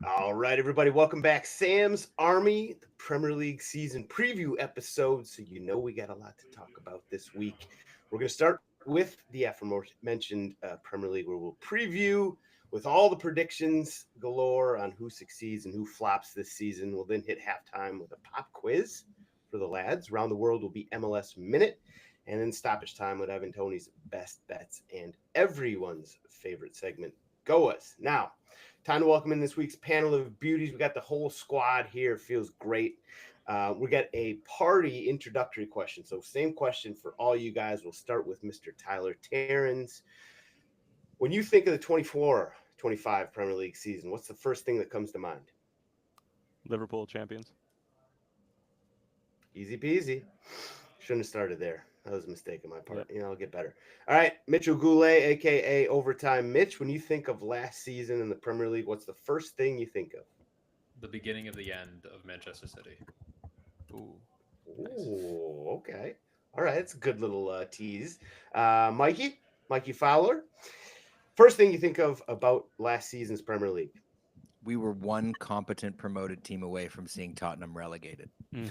All right, everybody, welcome back. Sam's Army, the Premier League season preview episode. So, you know, we got a lot to talk about this week. We're going to start with the aforementioned Premier League, where we'll preview with all the predictions galore on who succeeds and who flops this season. We'll then hit halftime with a pop quiz for the lads. Around the world will be MLS Minute, and then stoppage time with Evan Toney's best bets and everyone's favorite segment, GOAWs. Now, time to welcome in this week's panel of beauties. We got the whole squad here. It feels great. We got a party introductory question. So, same question for all you guys. We'll start with Mr. Tyler Terrens. When you think of the 24-25 Premier League season, what's the first thing that comes to mind? Liverpool champions. Easy peasy. Shouldn't have started there. That was a mistake on my part. Yep. You know, I'll get better. All right, Mitchell Goulet, aka Overtime Mitch. When you think of last season in the Premier League, what's the first thing you think of? The beginning of the end of Manchester City. Ooh. Nice. Ooh, okay. All right, it's a good little tease. Mikey Fowler. First thing you think of about last season's Premier League? We were one competent promoted team away from seeing Tottenham relegated. Mm.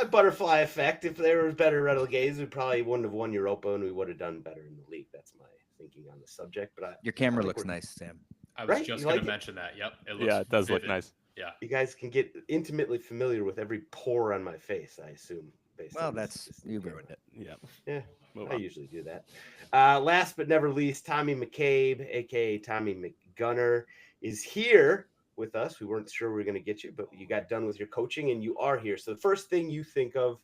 Butterfly effect. If there were better relegates, we probably wouldn't have won Europa, and we would have done better in the league. That's my thinking on the subject. But Your camera looks nice, Sam. I was Right? just You going like to it? mention that. Yep. It looks Yeah, it does vivid. look nice. Yeah. you guys can get intimately familiar with every pore on my face. I assume. Based Well, on that's you ruined it. Yeah. Yeah, Move I on. usually do that. Last but never least, Tommy McCabe, aka Tommy McGunner, is here with us. We weren't sure we were going to get you, but you got done with your coaching and you are here. So the first thing you think of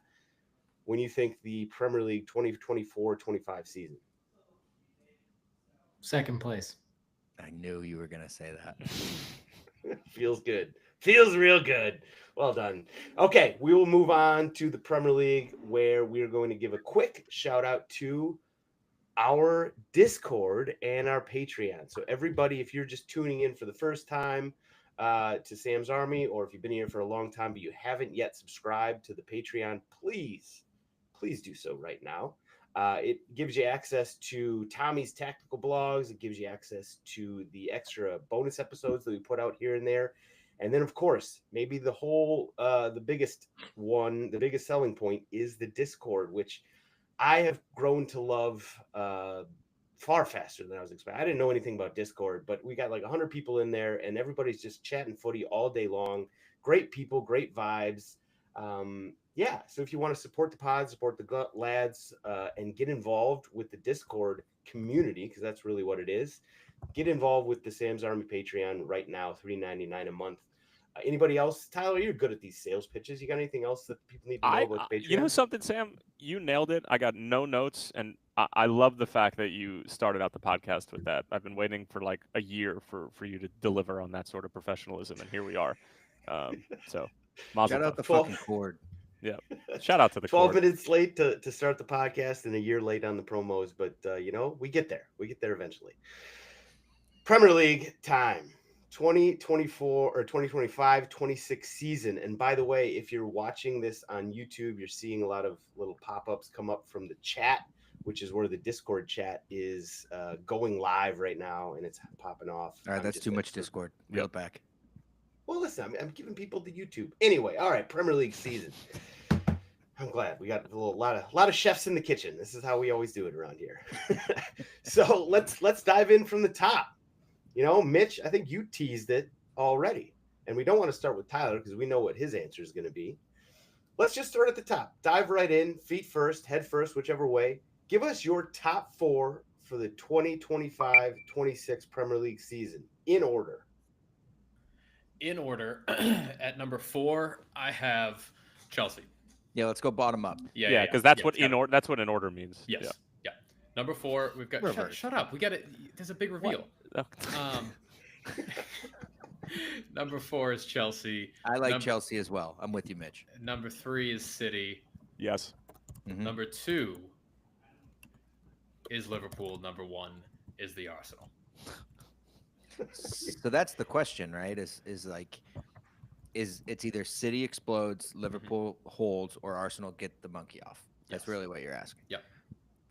when you think the Premier League 2024-25 season? Second place. I knew you were gonna say that. Feels good. Feels real good. Well done. Okay, we will move on to the Premier League, where we are going to give a quick shout out to our Discord and our Patreon. So everybody, if you're just tuning in for the first time to Sam's Army, or if you've been here for a long time but you haven't yet subscribed to the Patreon, please do so right now. It gives you access to Tommy's tactical blogs. It gives you access to the extra bonus episodes that we put out here and there. And then, of course, maybe the biggest one, the biggest selling point is the Discord, which I have grown to love far faster than I was expecting. I didn't know anything about Discord, but we got like 100 people in there, and everybody's just chatting footy all day long. Great people, great vibes. Yeah, so if you want to support the pod, support the lads, and get involved with the Discord community, because that's really what it is, get involved with the Sam's Army Patreon right now, $3.99 a month. Anybody else? Tyler, you're good at these sales pitches. You got anything else that people need to know about the Patreon? You know something, Sam? You nailed it. I got no notes, and I love the fact that you started out the podcast with that. I've been waiting for like a year for you to deliver on that sort of professionalism, and here we are. So, mazel Shout out tov. the 12 fucking cord. Yeah. Shout out to the 12 court. minutes late to start the podcast and a year late on the promos, but you know, we get there. We get there eventually. Premier League time. 2024 or 2025 26 season. And by the way, if you're watching this on YouTube, you're seeing a lot of little pop-ups come up from the chat, which is where the Discord chat is going live right now, and it's popping off. All right, that's too much Discord. Reel it back. Well, listen, I'm giving people the YouTube. Anyway, all right, Premier League season. I'm glad we got a lot of chefs in the kitchen. This is how we always do it around here. So let's dive in from the top. You know, Mitch, I think you teased it already, and we don't want to start with Tyler because we know what his answer is going to be. Let's just start at the top. Dive right in, feet first, head first, whichever way. Give us your top four for the 2025-26 Premier League season in order. In order, at number 4, I have Chelsea. Yeah, let's go bottom up. Yeah, because that's what it's gotta- that's what in order means. Yes. Yeah. Yeah. Number 4, we've got. Shut up. We got it. There's a big reveal. Number 4 is Chelsea. I like Chelsea as well. I'm with you, Mitch. Number 3 is City. Yes. Mhm. Number 2 is Liverpool. Number 1 is the Arsenal. So that's the question, right? Is it's either City explodes, Liverpool holds, or Arsenal get the monkey off? That's Yes. really what you're asking. Yep.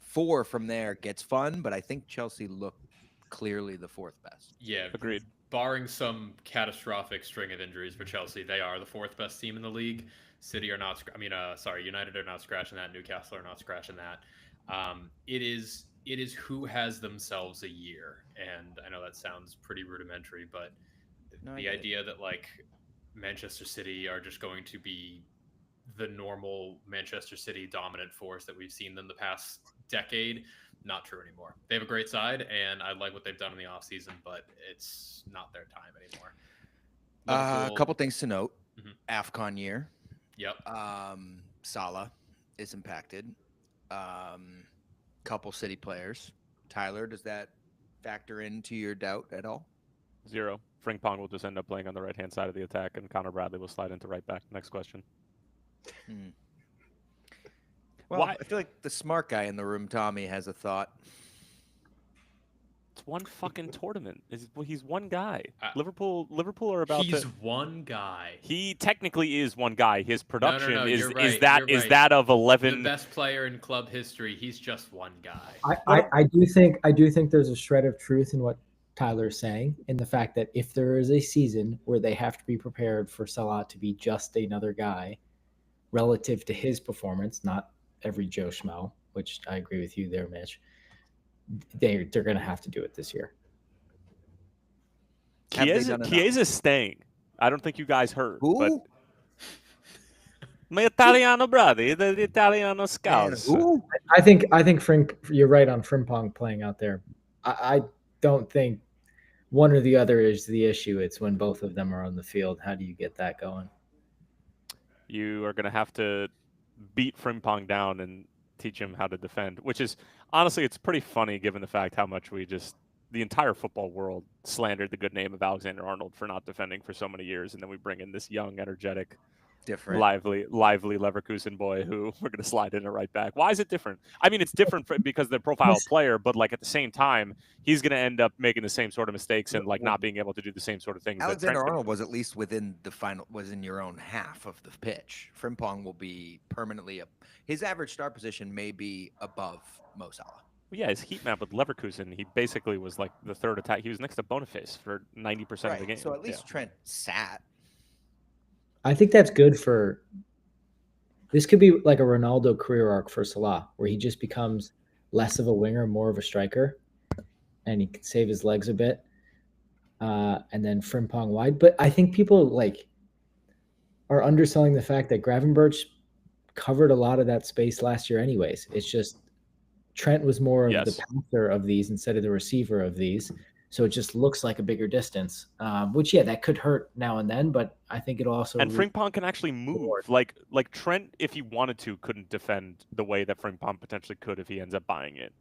4 from there gets fun, but I think Chelsea look clearly the fourth best. Yeah, Agreed. Barring some catastrophic string of injuries for Chelsea, they are the fourth best team in the league. City are not. United are not scratching that. Newcastle are not scratching that. It is who has themselves a year, and I know that sounds pretty rudimentary, but the idea that like Manchester City are just going to be the normal Manchester City dominant force that we've seen them the past decade, not true anymore. They have a great side, and I like what they've done in the offseason, but it's not their time anymore. A couple things to note. AFCON year. Yep. Salah is impacted. Couple City players. Tyler, does that factor into your doubt at all? 0. Frimpong will just end up playing on the right-hand side of the attack, and Connor Bradley will slide into right back. Next question. Well, I feel like the smart guy in the room, Tommy, has a thought. It's one fucking tournament. He's one guy. Liverpool are about He's one guy. He technically is one guy. His production No, is right, that of 11. The best player in club history. He's just one guy. I do think there's a shred of truth in what Tyler's saying, in the fact that if there is a season where they have to be prepared for Salah to be just another guy relative to his performance, not every Joe Schmo, which I agree with you there, Mitch, they're going to have to do it this year. Chiesa's staying. I don't think you guys heard. Who? But my Italiano brother, the Italiano scouts. I think you're right on Frimpong playing out there. I don't think one or the other is the issue. It's when both of them are on the field. How do you get that going? You are going to have to beat Frimpong down and teach him how to defend, which is, honestly, it's pretty funny given the fact how much the entire football world slandered the good name of Alexander-Arnold for not defending for so many years, and then we bring in this young, energetic, lively Leverkusen boy who we're going to slide in a right back. Why is it different? I mean, it's different because they're profile player, but like at the same time, he's going to end up making the same sort of mistakes and like not being able to do the same sort of things. Alexander-Arnold was at least within was in your own half of the pitch. Frimpong will be permanently his average start position may be above Mo Salah. Well, yeah, his heat map with Leverkusen, he basically was like the third attack. He was next to Boniface for 90% of the game. So at least Trent sat. I think that's good for – this could be like a Ronaldo career arc for Salah, where he just becomes less of a winger, more of a striker, and he can save his legs a bit, and then Frimpong wide. But I think people are underselling the fact that Gravenberch covered a lot of that space last year anyways. It's just Trent was more of the passer of these instead of the receiver of these. So it just looks like a bigger distance, which, that could hurt now and then, but I think it'll also... And Frimpong can actually move. Like Trent, if he wanted to, couldn't defend the way that Frimpong potentially could if he ends up buying it.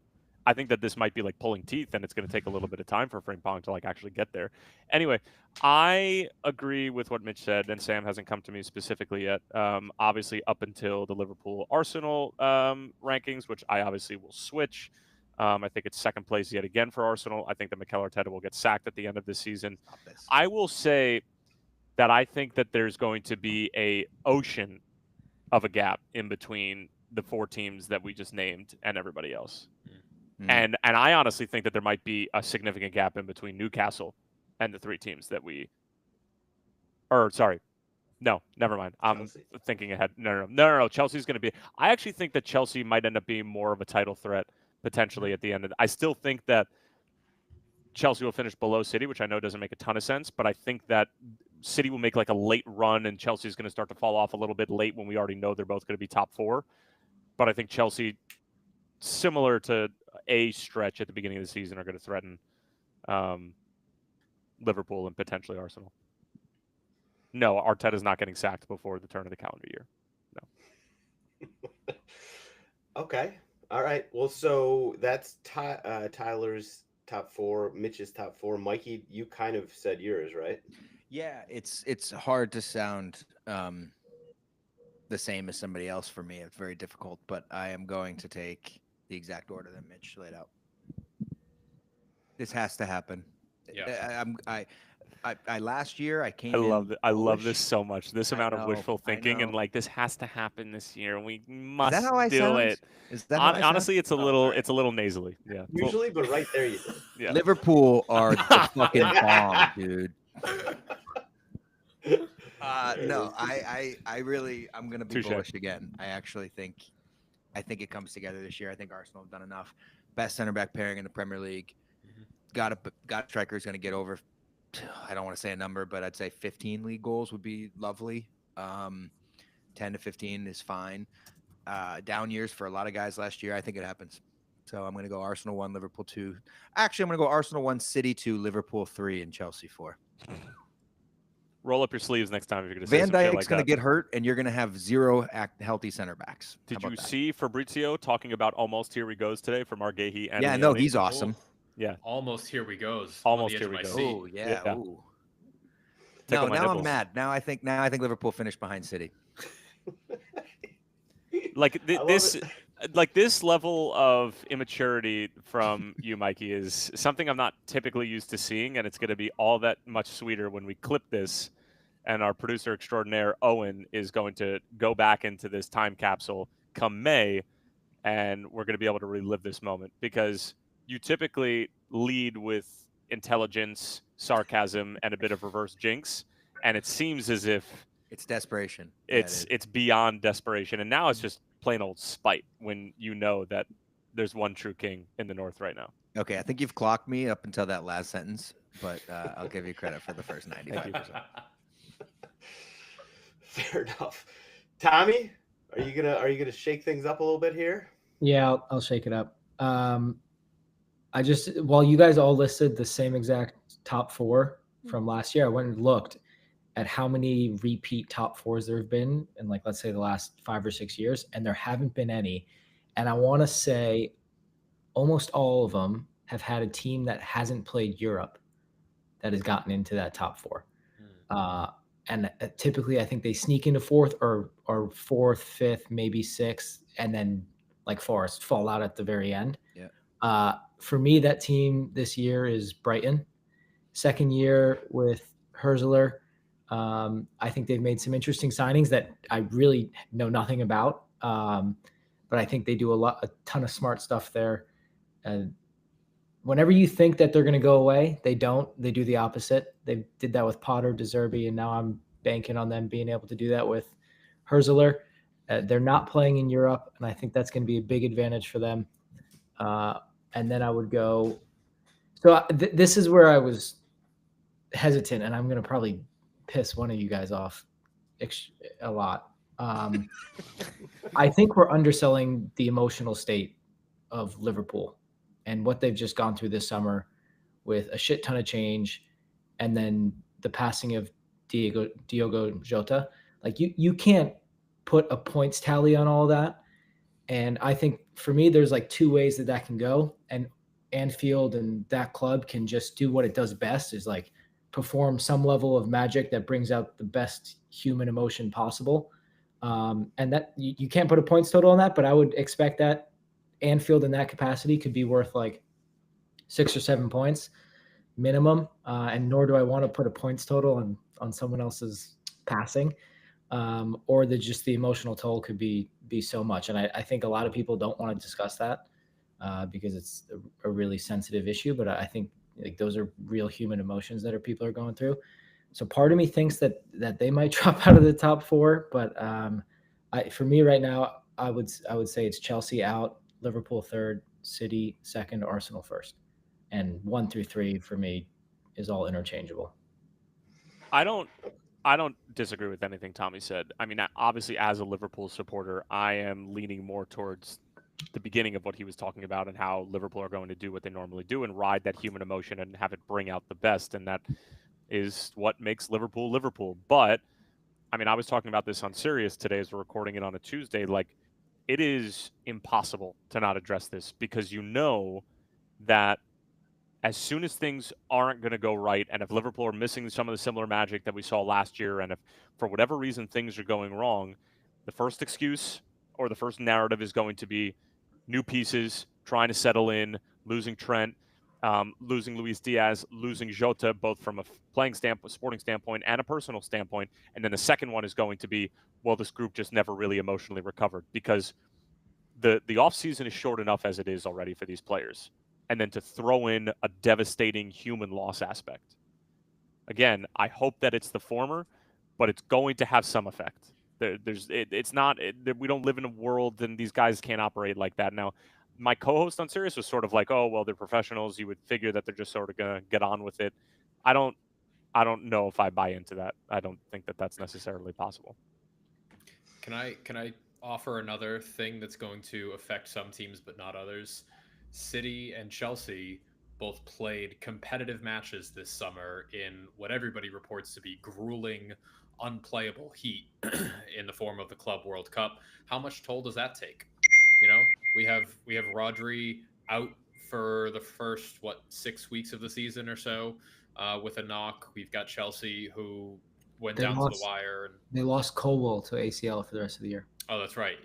I think that this might be like pulling teeth, and it's going to take a little bit of time for Frimpong to actually get there. Anyway, I agree with what Mitch said, and Sam hasn't come to me specifically yet. Obviously, up until the Liverpool-Arsenal rankings, which I obviously will switch. I think it's second place yet again for Arsenal. I think that Mikel Arteta will get sacked at the end of this season. I will say that I think that there's going to be a ocean of a gap in between the 4 teams that we just named and everybody else. And I honestly think that there might be a significant gap in between Newcastle and the 3 teams that no, never mind. I'm thinking ahead. No. Chelsea's going to be. I actually think that Chelsea might end up being more of a title threat potentially at the end. I still think that Chelsea will finish below City, which I know doesn't make a ton of sense, but I think that City will make like a late run and Chelsea's going to start to fall off a little bit late when we already know they're both going to be top 4. But I think Chelsea, similar to a stretch at the beginning of the season, are going to threaten Liverpool and potentially Arsenal. No, Arteta's not getting sacked before the turn of the calendar year. No. Okay. All right. Well, so that's Tyler's top 4, Mitch's top 4. Mikey, you kind of said yours, right? Yeah, it's hard to sound the same as somebody else for me. It's very difficult, but I am going to take the exact order that Mitch laid out. This has to happen. Yeah. I last year I came. I love in it. I love bullish. this so much. This I amount of know, wishful I thinking and know. like this has to happen this year. We Is must that how I do sound? it. Is that how I sound? Honestly, it's a Oh, little sorry. it's a little nasally. Yeah. Well, Usually, but right there you did. yeah. Liverpool are the fucking bomb, dude. No, I really, I'm gonna be Touche. bullish again. I actually think, it comes together this year. I think Arsenal have done enough. Best center back pairing in the Premier League. Got a striker who's gonna get over. I don't want to say a number, but I'd say 15 league goals would be lovely. 10 to 15 is fine. Down years for a lot of guys last year. I think it happens. So I'm gonna go Arsenal 1, Liverpool 2. Actually, I'm gonna go Arsenal 1, City 2, Liverpool 3, and Chelsea 4. Roll up your sleeves next time if you're going to say Van some shit Dijk's like going to that. get hurt, and you're going to have 0 healthy center backs. Did How you about that? see Fabrizio talking about almost here we goes today from Margehi and Yeah, no, Leone? he's awesome. Yeah. Almost here we goes. Almost I'm on the here edge we of go. my seat. Oh yeah. Yeah. Ooh. Tickle No, my now I'm nipples. mad. Now I think Liverpool finished behind City. Like I love this, it. like this level of immaturity from you, Mikey, is something I'm not typically used to seeing, and it's going to be all that much sweeter when we clip this. And our producer extraordinaire Owen is going to go back into this time capsule come May, and we're going to be able to relive this moment because you typically lead with intelligence, sarcasm, and a bit of reverse jinx, and it seems as if It's desperation. Yeah, it is. it's beyond desperation, and now it's just plain old spite when you know that there's one true king in the North right now. Okay, I think you've clocked me up until that last sentence, but I'll give you credit for the first 95%. Thank you. Fair enough. Tommy, are you gonna shake things up a little bit here? Yeah, I'll shake it up. I just, while you guys all listed the same exact top 4 from last year, I went and looked at how many repeat top 4s there have been in, like, let's say the last 5 or 6 years, and there haven't been any. And I want to say almost all of them have had a team that hasn't played Europe that has gotten into that top 4. And typically, I think they sneak into 4th or 4th, 5th, maybe 6th, and then, like Forest, fall out at the very end. Yeah. For me, that team this year is Brighton. Second year with Herzler. I think they've made some interesting signings that I really know nothing about. But I think they do a ton of smart stuff there. And whenever you think that they're going to go away, they don't. They do the opposite. They did that with Potter, De Zerbi, and now I'm banking on them being able to do that with Herzler. They're not playing in Europe, and I think that's going to be a big advantage for them. And then I would go. So this is where I was hesitant, and I'm going to probably piss one of you guys off a lot. I think we're underselling the emotional state of Liverpool and what they've just gone through this summer with a shit ton of change, and then the passing of Diogo Jota. Like you can't put a points tally on all that. And I think for me, there's like 2 ways that can go. And Anfield and that club can just do what it does best, is like perform some level of magic that brings out the best human emotion possible. And that you can't put a points total on that, but I would expect that Anfield in that capacity could be worth like 6 or 7 points minimum. And nor do I want to put a points total on someone else's passing. Or just the emotional toll could be so much. And I think a lot of people don't want to discuss that because it's a really sensitive issue. But I think like those are real human emotions that people are going through. So part of me thinks that they might drop out of the top 4. But for me right now, I would say it's Chelsea out, Liverpool 3rd, City 2nd, Arsenal 1st, and 1 through 3 for me is all interchangeable. I don't disagree with anything Tommy said. I mean, obviously, as a Liverpool supporter, I am leaning more towards the beginning of what he was talking about and how Liverpool are going to do what they normally do and ride that human emotion and have it bring out the best. And that is what makes Liverpool Liverpool. But, I mean, I was talking about this on Sirius today as we're recording it on a Tuesday. Like, it is impossible to not address this because you know that as soon as things aren't going to go right, and if Liverpool are missing some of the similar magic that we saw last year, and if for whatever reason things are going wrong, the first excuse or the first narrative is going to be new pieces, trying to settle in, losing Trent, losing Luis Diaz, losing Jota, both from a sporting standpoint, and a personal standpoint. And then the second one is going to be, well, this group just never really emotionally recovered because the offseason is short enough as it is already for these players. And then to throw in a devastating human loss aspect. Again, I hope that it's the former, but it's going to have some effect. We don't live in a world and these guys can't operate like that. Now, my co-host on Sirius was sort of like, oh, well, they're professionals. You would figure that they're just sort of going to get on with it. I don't know if I buy into that. I don't think that that's necessarily possible. Can I offer another thing that's going to affect some teams but not others? City and Chelsea both played competitive matches this summer in what everybody reports to be grueling, unplayable heat in the form of the Club World Cup. How much toll does that take? You know, we have Rodri out for the first 6 weeks of the season or so with a knock. We've got Chelsea who went down to the wire. They lost Colwell to ACL for the rest of the year. Oh, that's right.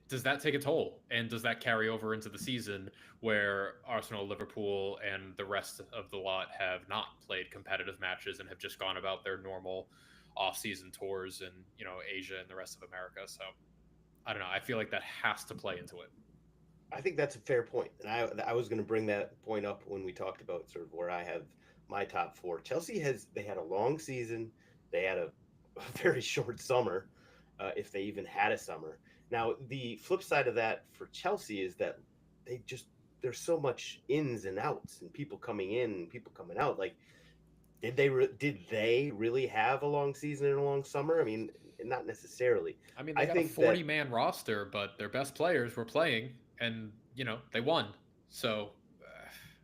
Does that take a toll? And does that carry over into the season where Arsenal, Liverpool, and the rest of the lot have not played competitive matches and have just gone about their normal off-season tours in, Asia and the rest of America? So I don't know. I feel like that has to play into it. I think that's a fair point. And I was going to bring that point up when we talked about sort of where I have my top four. Chelsea they had a long season. They had a very short summer, if they even had a summer. Now, the flip side of that for Chelsea is that there's so much ins and outs and people coming in and people coming out. Like, did they really have a long season and a long summer? I mean, not necessarily. I mean, they got a 40-man roster, but their best players were playing and, they won. So,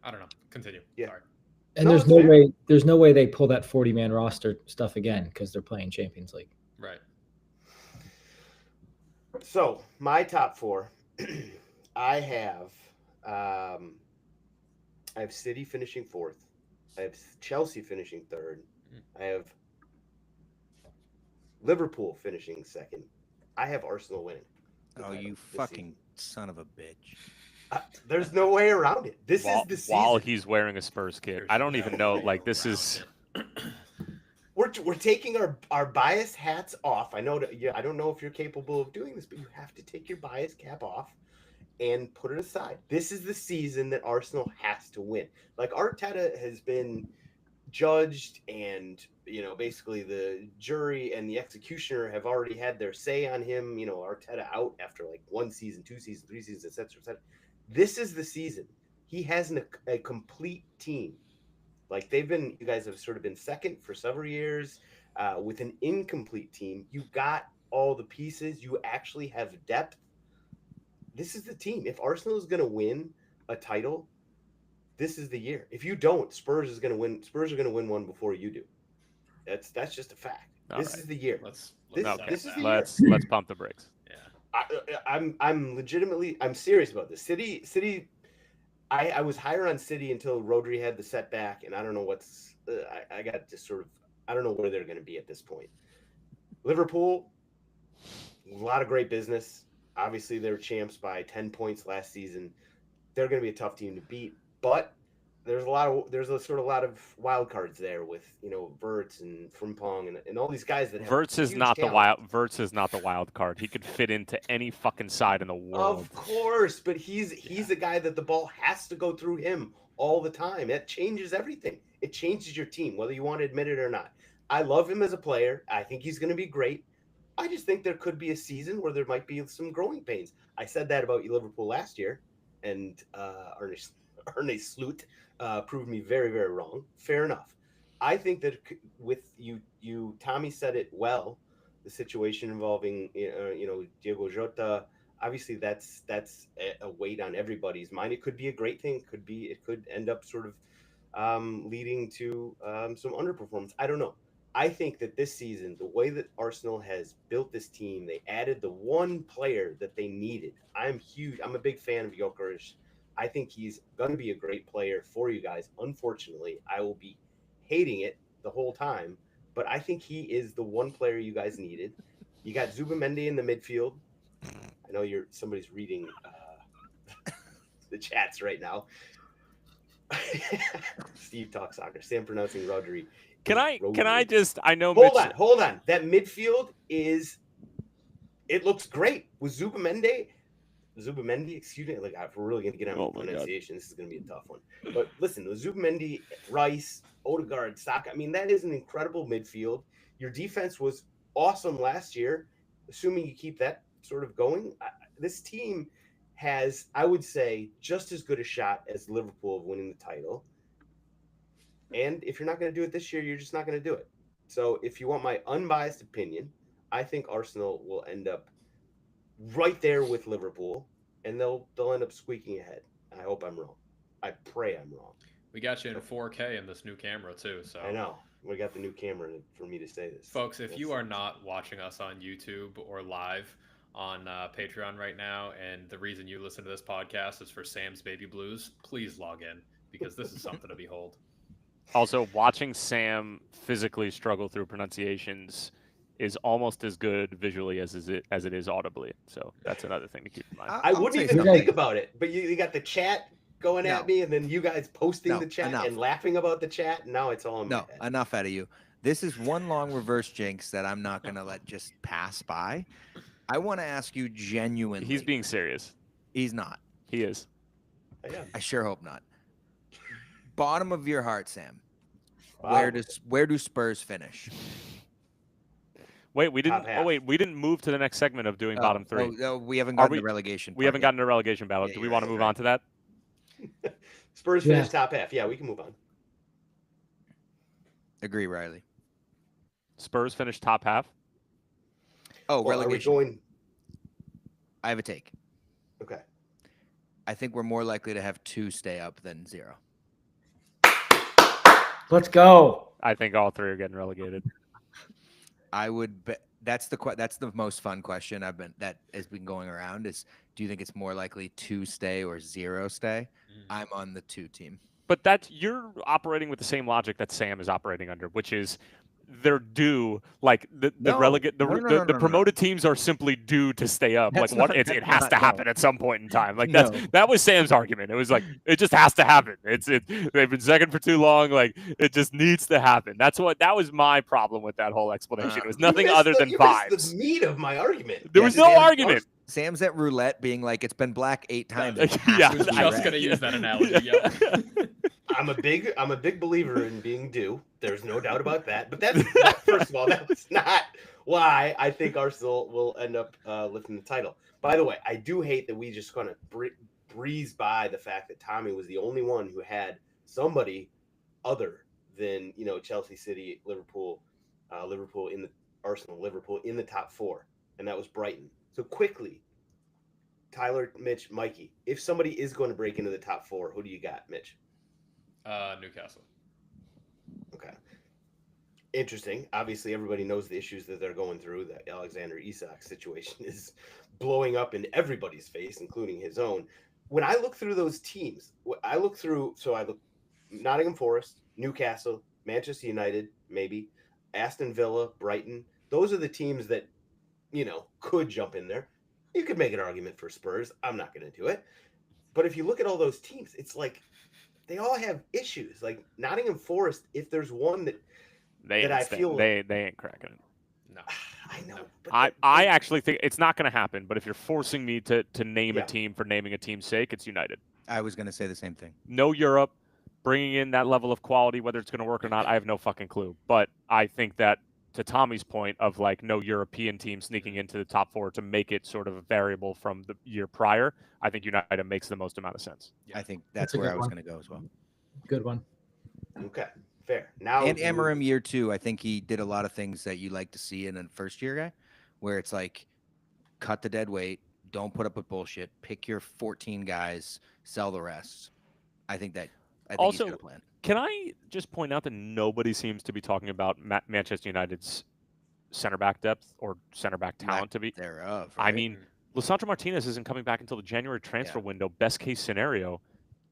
I don't know. Continue. Yeah. Sorry. And there's no way they pull that 40-man roster stuff again because they're playing Champions League. Right. So my top four, I have City finishing fourth. I have Chelsea finishing third. I have Liverpool finishing second. I have Arsenal winning. Oh, you fucking son of a bitch. There's no way around it. This is the season. While he's wearing a Spurs kit. I don't even know. Like, this is... We're taking our bias hats off. I know I don't know if you're capable of doing this, but you have to take your bias cap off and put it aside. This is the season that Arsenal has to win. Like, Arteta has been judged, and basically the jury and the executioner have already had their say on him. Arteta out after like 1 season, 2 seasons, 3 seasons, etc., etc. This is the season. He has a complete team. Like, you guys have sort of been second for several years with an incomplete team. You got all the pieces. You actually have depth. This is the team. If Arsenal is going to win a title, this is the year. If you don't, Spurs are going to win one before you do. That's just a fact. This is the year. Let's pump the brakes. Yeah. I'm serious about this. City. I was higher on City until Rodri had the setback, and I don't know I got just sort of, I don't know where they're going to be at this point. Liverpool, a lot of great business. Obviously, they were champs by 10 points last season. They're going to be a tough team to beat, but there's a lot of wild cards there with Wirtz and Frimpong and all these guys that have Wirtz is not talent. Wirtz is not the wild card. He could fit into any fucking side in the world. Of course, but he's a guy that the ball has to go through him all the time. That changes everything. It changes your team, whether you want to admit it or not. I love him as a player. I think he's going to be great. I just think there could be a season where there might be some growing pains. I said that about Liverpool last year, and Arne Slot proved me very, very wrong. Fair enough. I think that with you, Tommy said it well. The situation involving Diego Jota, obviously that's a weight on everybody's mind. It could be a great thing. It could end up sort of leading to some underperformance. I don't know. I think that this season, the way that Arsenal has built this team, they added the one player that they needed. I'm a big fan of Gyökeres. I think he's going to be a great player for you guys. Unfortunately, I will be hating it the whole time, but I think he is the one player you guys needed. You got Zubimendi in the midfield. I know somebody's reading the chats right now. Steve talks soccer. Sam pronouncing Rodri. Can I just? I know. Hold on. That midfield it looks great with Zubamendi, excuse me. Like, if we're really going to get on pronunciation, this is going to be a tough one. But listen, with Zubamendi, Rice, Odegaard, Saka, I mean, that is an incredible midfield. Your defense was awesome last year. Assuming you keep that sort of going, this team has, I would say, just as good a shot as Liverpool of winning the title. And if you're not going to do it this year, you're just not going to do it. So if you want my unbiased opinion, I think Arsenal will end up right there with Liverpool, and they'll end up squeaking ahead. I hope I'm wrong. I pray I'm wrong. We got you in 4K in this new camera too. So I know we got the new camera for me to say this, folks. If you are not watching us on YouTube or live on Patreon right now, and the reason you listen to this podcast is for Sam's baby blues, please log in because this is something to behold. Also, watching Sam physically struggle through pronunciations is almost as good visually as it is audibly. So that's another thing to keep in mind. I wouldn't even think about it, but you got the chat going at me, and then you guys posting the chat and laughing about the chat. And now it's all in my head. Enough out of you. This is one long reverse jinx that I'm not going to let just pass by. I want to ask you genuinely. He's being serious. He's not. He is. I sure hope not. Bottom of your heart, Sam. Wow. Where do Spurs finish? Wait, we didn't. Oh, wait, we didn't move to the next segment of doing bottom three. No, we haven't gotten the relegation. We haven't gotten to relegation battle. Do we want to move on to that? Spurs finish top half. Yeah, we can move on. Agree, Riley. Spurs finish top half. Oh, relegation. I have a take. Okay. I think we're more likely to have 2 stay up than 0. Let's go. I think all 3 are getting relegated. I would bet that's the most fun question that has been going around is, do you think it's more likely 2 stay or 0 stay? I'm on the 2 team. But you're operating with the same logic that Sam is operating under, which is they're due, like the promoted teams are simply due to stay up. That's like it has to happen at some point in time. Like that was Sam's argument. It was like it just has to happen. They've been second for too long. Like it just needs to happen. That was my problem with that whole explanation. It was nothing other than vibes. The meat of my argument. There was no argument. Sam's at roulette being like, it's been black 8 times. I was just gonna use that analogy. I'm a big believer in being due. There's no doubt about that. But first of all, that was not why I think Arsenal will end up lifting the title. By the way, I do hate that we just kind of breeze by the fact that Tommy was the only one who had somebody other than Chelsea, City, Liverpool in the top 4, and that was Brighton. So quickly, Tyler, Mitch, Mikey, if somebody is going to break into the top 4, who do you got, Mitch? Newcastle. Okay. Interesting. Obviously, everybody knows the issues that they're going through. The Alexander Isak situation is blowing up in everybody's face, including his own. When I look through those teams, I look Nottingham Forest, Newcastle, Manchester United, maybe, Aston Villa, Brighton. Those are the teams that, could jump in there. You could make an argument for Spurs. I'm not going to do it. But if you look at all those teams, it's like they all have issues. Like Nottingham Forest, if there's one that I feel they ain't cracking it. No, I know. But I actually think it's not going to happen. But if you're forcing me to name a team for naming a team's sake, it's United. I was going to say the same thing. No Europe, bringing in that level of quality, whether it's going to work or not, I have no fucking clue. But I think that, to Tommy's point of like no European team sneaking into the top 4 to make it sort of a variable from the year prior, I think United makes the most amount of sense. Yeah. I think that's where I was going to go as well. Good one. Okay, fair. Now and Amorim year 2, I think he did a lot of things that you like to see in a first year guy, where it's like cut the dead weight, don't put up with bullshit, pick your 14 guys, sell the rest. I think he's got a plan. Can I just point out that nobody seems to be talking about Manchester United's center back depth or center back talent to be thereof? Right? I mean, Lisandro Martinez isn't coming back until the January transfer window. Best case scenario.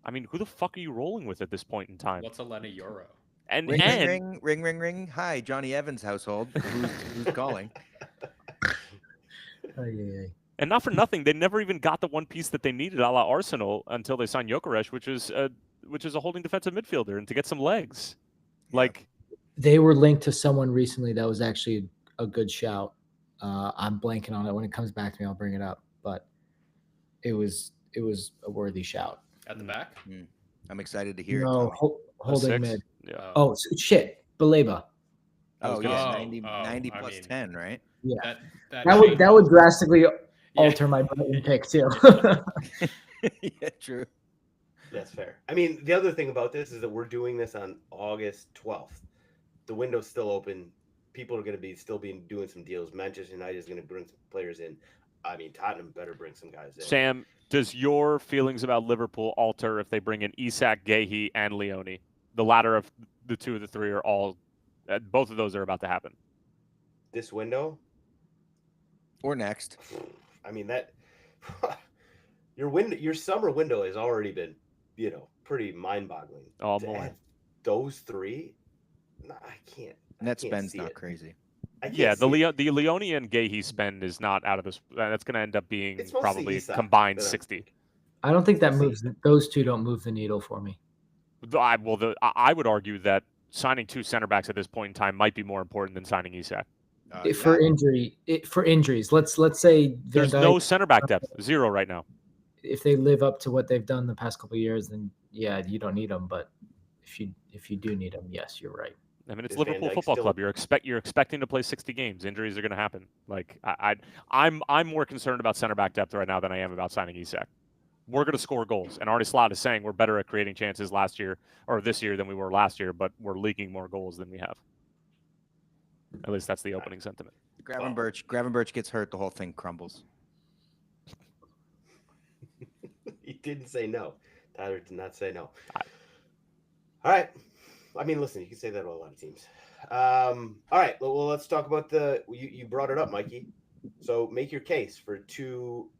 I mean, who the fuck are you rolling with at this point in time? What's a Lenny Euro? And ring. Hi, Johnny Evans' household. Who's calling? And not for nothing, they never even got the one piece that they needed, a la Arsenal, until they signed Gyökeres, which is a holding defensive midfielder, and to get some legs. Like they were linked to someone recently that was actually a good shout. I'm blanking on it. When it comes back to me, I'll bring it up. But it was a worthy shout. At the back? I'm excited to hear No, it. Tommy. holding mid. Yeah. Oh, shit. Baleba. Oh, gonna yeah. say- 90, oh, 90 I plus mean- 10, right? Yeah. That That would drastically alter my Brighton pick too. Yeah, true. That's fair. I mean, the other thing about this is that we're doing this on August 12th. The window's still open. People are going to be doing some deals. Manchester United is going to bring some players in. I mean, Tottenham better bring some guys in. Sam, does your feelings about Liverpool alter if they bring in Isak, Gahey, and Leone? The latter of the two of the three are all, both of those are about to happen. This window? Or next. I mean, that your summer window has already been, pretty mind-boggling. Oh, To boy. add those three? No, I can't. Net can't spend's see not it. crazy. I can't Yeah, see it. the Leone and Gahey spend is not out of this. That's going to end up being It's mostly probably Isak combined that I'm- 60. I don't think that We'll moves. Those two don't move the needle for me. I would argue that signing two center backs at this point in time might be more important than signing Isak. For injuries, let's say Van There's Dijk, no center back depth, zero right now. if they live up to what they've done the past couple of years, then yeah, you don't need them. But if you do need them, yes, you're right. I mean, it's Is Van Liverpool Dijk Football still- Club. You're expecting to play 60 games. Injuries are going to happen. Like I'm more concerned about center back depth right now than I am about signing Isak. We're going to score goals, and Arne Slot is saying we're better at creating chances this year than we were last year, but we're leaking more goals than we have. At least that's the opening sentiment. Gravenberch gets hurt, the whole thing crumbles. He didn't say no. Tyler did not say no. All right. I mean, listen, you can say that about a lot of teams. All right. Well, let's talk about you brought it up, Mikey. So make your case for two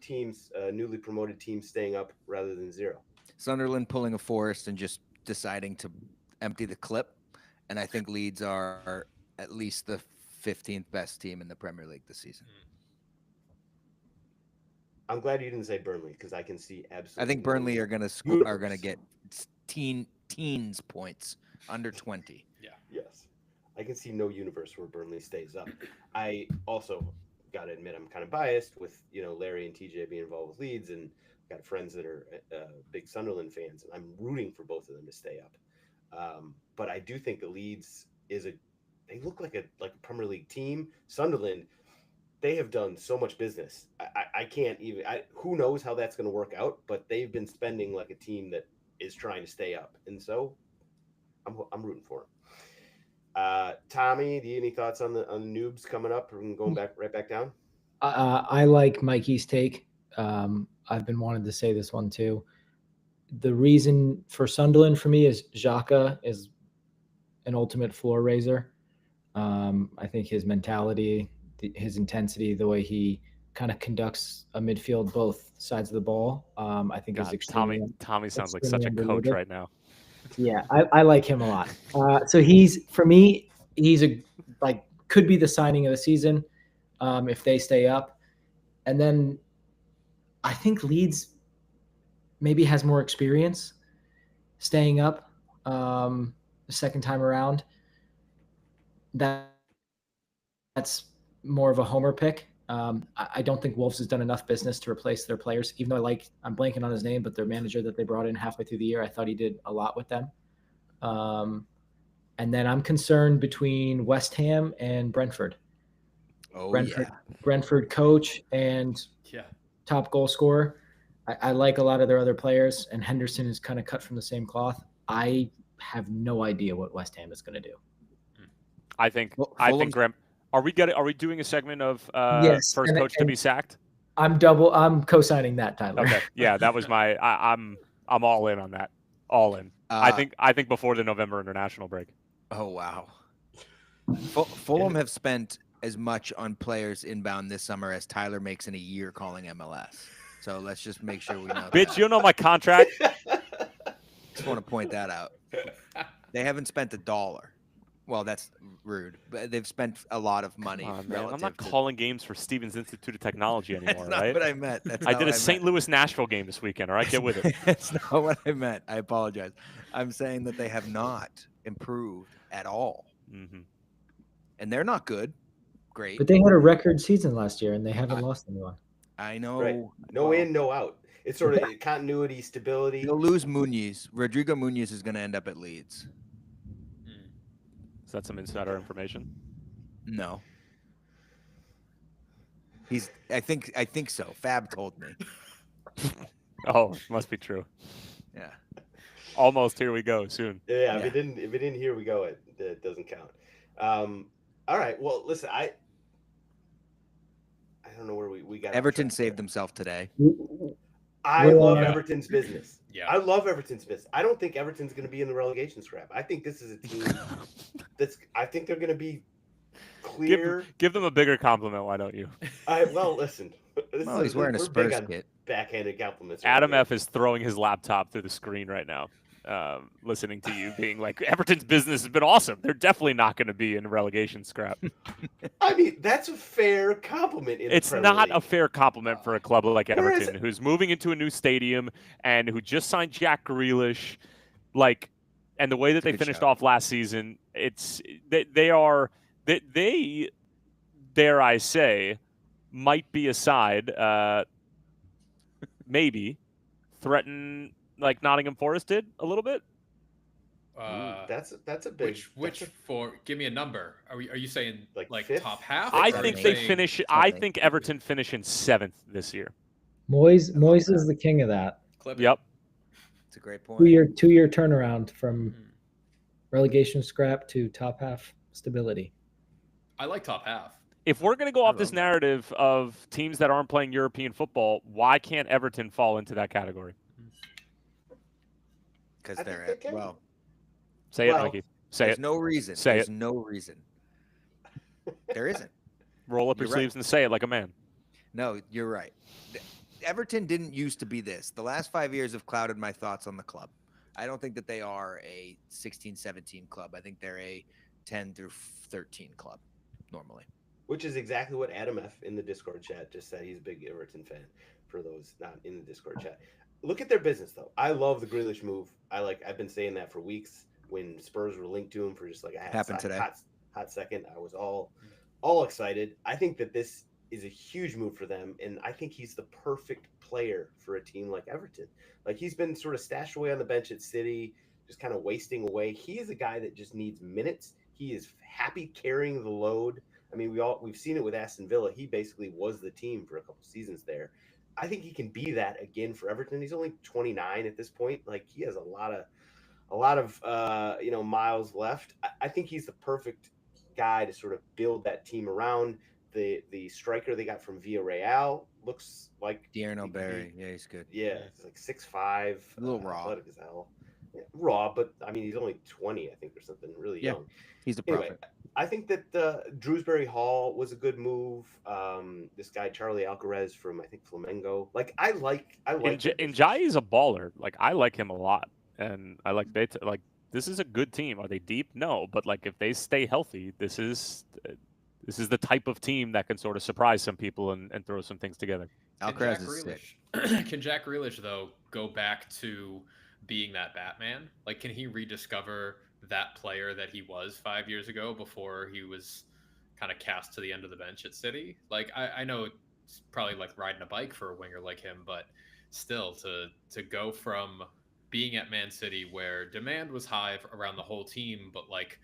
teams, newly promoted teams staying up rather than zero. Sunderland pulling a Forest and just deciding to empty the clip. And I think Leeds are at least the 15th best team in the Premier League this season. I'm glad you didn't say Burnley because I can see absolutely. I think Burnley no are going to get teens points, under 20. Yes. I can see no universe where Burnley stays up. I also got to admit I'm kind of biased with, Larry and TJ being involved with Leeds, and got friends that are big Sunderland fans, and I'm rooting for both of them to stay up. But I do think the Leeds they look like a Premier League team. Sunderland, they have done so much business. I can't even. Who knows how that's going to work out? But they've been spending like a team that is trying to stay up, and so I'm rooting for them. Tommy, do you have any thoughts on the noobs coming up and going right back down? I like Mikey's take. I've been wanting to say this one too. The reason for Sunderland for me is Xhaka is an ultimate floor raiser. I think his mentality, his intensity, the way he kind of conducts a midfield, both sides of the ball, I think is extremely. Tommy sounds like such a coach right now. Yeah, I like him a lot. So he's could be the signing of the season if they stay up. And then I think Leeds maybe has more experience staying up the second time around. That's more of a homer pick. I don't think Wolves has done enough business to replace their players, even though I'm blanking on his name, but their manager that they brought in halfway through the year, I thought he did a lot with them. And then I'm concerned between West Ham and Brentford. Oh, Brentford coach and top goal scorer. I like a lot of their other players, and Henderson is kind of cut from the same cloth. I have no idea what West Ham is going to do. I think Graham. Are we doing a segment of Yes, first coach to be sacked? I'm co-signing that, Tyler. Okay, yeah, that was I'm all in on that. All in. I think before the November international break. Oh wow. Fulham have spent as much on players inbound this summer as Tyler makes in a year calling MLS. So let's just make sure we know. Bitch, you know my contract. Just want to point that out. They haven't spent $1. Well, that's rude, but they've spent a lot of money. Come on, man. I'm relative not to- calling games for Stevens Institute of Technology anymore, That's not right? what I meant. That's I not did what a St. meant. Louis Nashville game this weekend. All right, get with it. That's not what I meant. I apologize. I'm saying that they have not improved at all, Hmm. and they're not good. Great. But they had a record season last year, and they haven't lost anyone. I know. Right. No well, in, no out. It's sort of continuity, stability. They'll lose Munoz. Rodrigo Munoz is going to end up at Leeds. Is that some insider information? No. I think so. Fab told me. Oh, must be true. Yeah. Almost. Here we go. Soon. Yeah, Yeah. if it didn't, here we go. It doesn't count. All right. Well, listen, I don't know where we got. Everton saved themselves today. I Well, love yeah. Everton's business. Yeah. I love Everton's business. I don't think Everton's going to be in the relegation scrap. I think this is a team I think they're going to be clear. Give them a bigger compliment. Why don't you? Well, listen. Well, he's wearing a we're big Spurs on kit. backhanded compliments. Adam right F is throwing his laptop through the screen right now, listening to you being like, Everton's business has been awesome. They're definitely not going to be in relegation scrap. there. I mean, that's a fair compliment. It's not a fair compliment for a club like Where is Everton, who's moving into a new stadium and who just signed Jack Grealish. Like, and the way that they Good finished shout. off last season, they dare I say, might be a side, maybe threaten like Nottingham Forest did a little bit. That's a big. Which for? Give me a number. Are you saying Like like fifth? top half? I or are think you they saying- finish. I Something. think Everton finish in 7th this year. Moyes is the king of that. Clip it. Yep. It's a great point. 2-year turnaround from Hmm. relegation scrap to top half stability. I like top half. If we're going to go I off this love that. narrative of teams that aren't playing European football, why can't Everton fall into that category? Because I think they're they at, can. well, Say Well, it, Mikey. Say there's it. no reason. Say There's it. no reason. There isn't. Roll up your You're right. sleeves and say it like a man. No, you're right. Everton didn't used to be this. The last 5 years have clouded my thoughts on the club. I don't think that they are a 16-17 club. I think they're a 10 through 13 club normally. Which is exactly what Adam F in the Discord chat just said. He's a big Everton fan. For those not in the Discord chat, look at their business though. I love the Grealish move. I've been saying that for weeks. When Spurs were linked to him for just like a Happened today. hot second, I was all excited. I think that this is a huge move for them, and I think he's the perfect player for a team like Everton. Like he's been sort of stashed away on the bench at City, just kind of wasting away. He is a guy that just needs minutes. He is happy carrying the load. I mean, we've seen it with Aston Villa. He basically was the team for a couple seasons there. I think he can be that again for Everton. He's only 29 at this point. Like he has a lot of miles left. I think he's the perfect guy to sort of build that team around. The striker they got from Villarreal looks like Dearno Barry. Yeah, he's good. Yeah, he's like 6'5", A little raw. athletic as hell. Yeah, raw, but I mean he's only 20, I think, or something. Really Yeah. young. He's a Anyway, prophet. I think that Drewsbury Hall was a good move. This guy Charlie Alcaraz from I think Flamengo. Like I like their business. Njai is a baller. Like I like him a lot, and I like Beta. Like this is a good team. Are they deep? No, but like if they stay healthy, this is the type of team that can sort of surprise some people and throw some things together. Alcaraz is sick. Can Jack Grealish though go back to being that Batman? Like, can he rediscover that player that he was 5 years ago before he was kind of cast to the end of the bench at City? Like, I know it's probably like riding a bike for a winger like him, but still to go from being at Man City where demand was high around the whole team, but like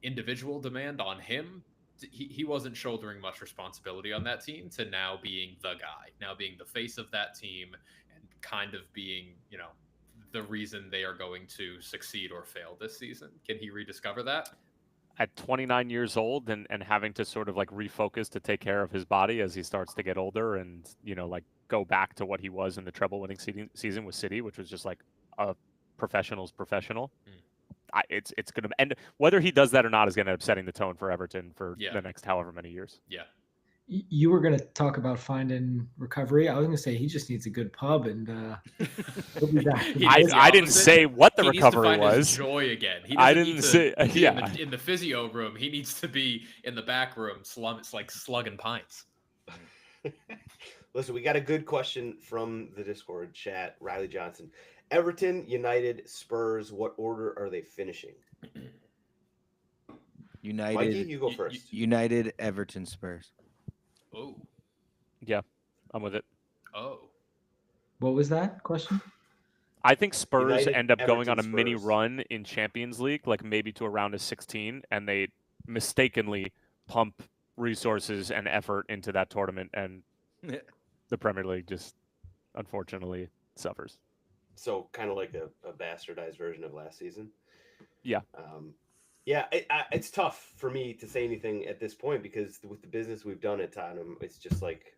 individual demand on him, he wasn't shouldering much responsibility on that team, to now being the guy, now being the face of that team and kind of being, the reason they are going to succeed or fail this season. Can he rediscover that? At 29 years old and having to sort of like refocus to take care of his body as he starts to get older and, like go back to what he was in the treble winning season with City, which was just like a professional's professional. It's going to, and whether he does that or not is going to end up setting the tone for Everton for the next however many years. Yeah. You were going to talk about finding recovery. I was going to say he just needs a good pub, and he'll be back. He needs the I didn't opposite. say what the He needs to recovery find his was. joy again. He I doesn't didn't need say- to be yeah. in the physio room. He needs to be in the back room. It's like slugging pints. Listen, we got a good question from the Discord chat. Riley Johnson. Everton, United, Spurs, what order are they finishing? United, Mikey, you go first. United, Everton, Spurs. Oh. Yeah, I'm with it. Oh. What was that question? I think Spurs United, end up going on a Everton, mini Spurs. run in Champions League, like maybe to a round of 16, and they mistakenly pump resources and effort into that tournament, and the Premier League just unfortunately suffers. So kind of like a bastardized version of last season. Yeah. Yeah, it's tough for me to say anything at this point because with the business we've done at Tottenham, it's just like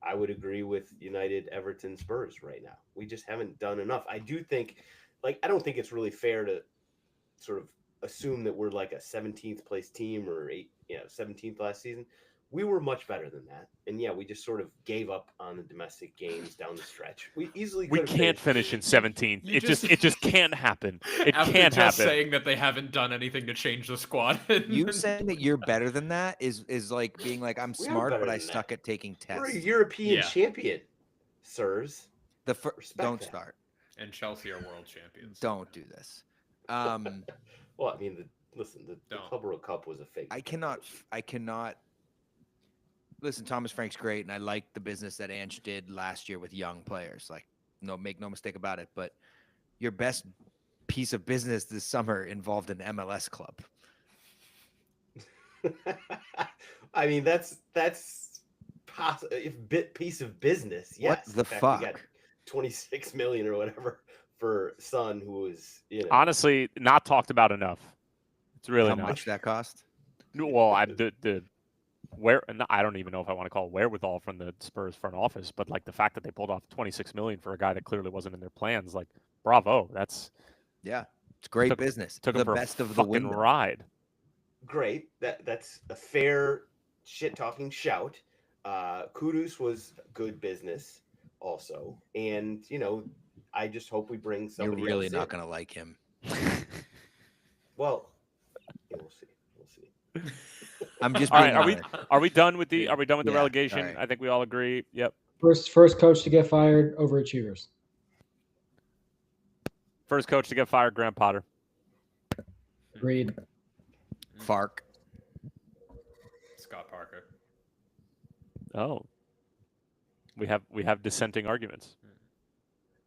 I would agree with United, Everton, Spurs right now. We just haven't done enough. I do think, like, I don't think it's really fair to sort of assume that we're like a 17th place team or 17th last season. We were much better than that. And yeah, we just sort of gave up on the domestic games down the stretch. We easily We could have can't finished. finish in 17th. You It just can't happen. It After can't just happen. saying that they haven't done anything to change the squad. You saying that you're better than that is like being like I'm We are smart, better but I than suck that. at taking We're a tests. European Yeah. champion, sirs. Respect Don't that. start. And Chelsea are world champions. Don't do this. Well, I mean, the Don't. Club World Cup was a fake. I cannot. Listen, Thomas Frank's great, and I like the business that Ange did last year with young players. Like, make no mistake about it. But your best piece of business this summer involved an MLS club. I mean, that's a piece of business. Yes. What the In fact, we got fuck? 26 million or whatever for Son, who was Honestly, not talked about enough. It's really How not. much that cost? Well, I don't even know if I want to call it wherewithal from the Spurs front office, but like the fact that they pulled off 26 million for a guy that clearly wasn't in their plans, like bravo. That's Yeah, it's great Took- business. took the him for best a of the fucking window. ride. great. That's a fair shit talking shout. Kudus was good business also, and I just hope we bring You're somebody. really else not in. gonna like him. Well, we'll see. We'll see. I'm just All being right, honest. Are we done with the Yeah, relegation? all right. I think we all agree. Yep. First coach to get fired, overachievers. First coach to get fired, Graham Potter. Agreed. Fark. Scott Parker. Oh. We have dissenting arguments.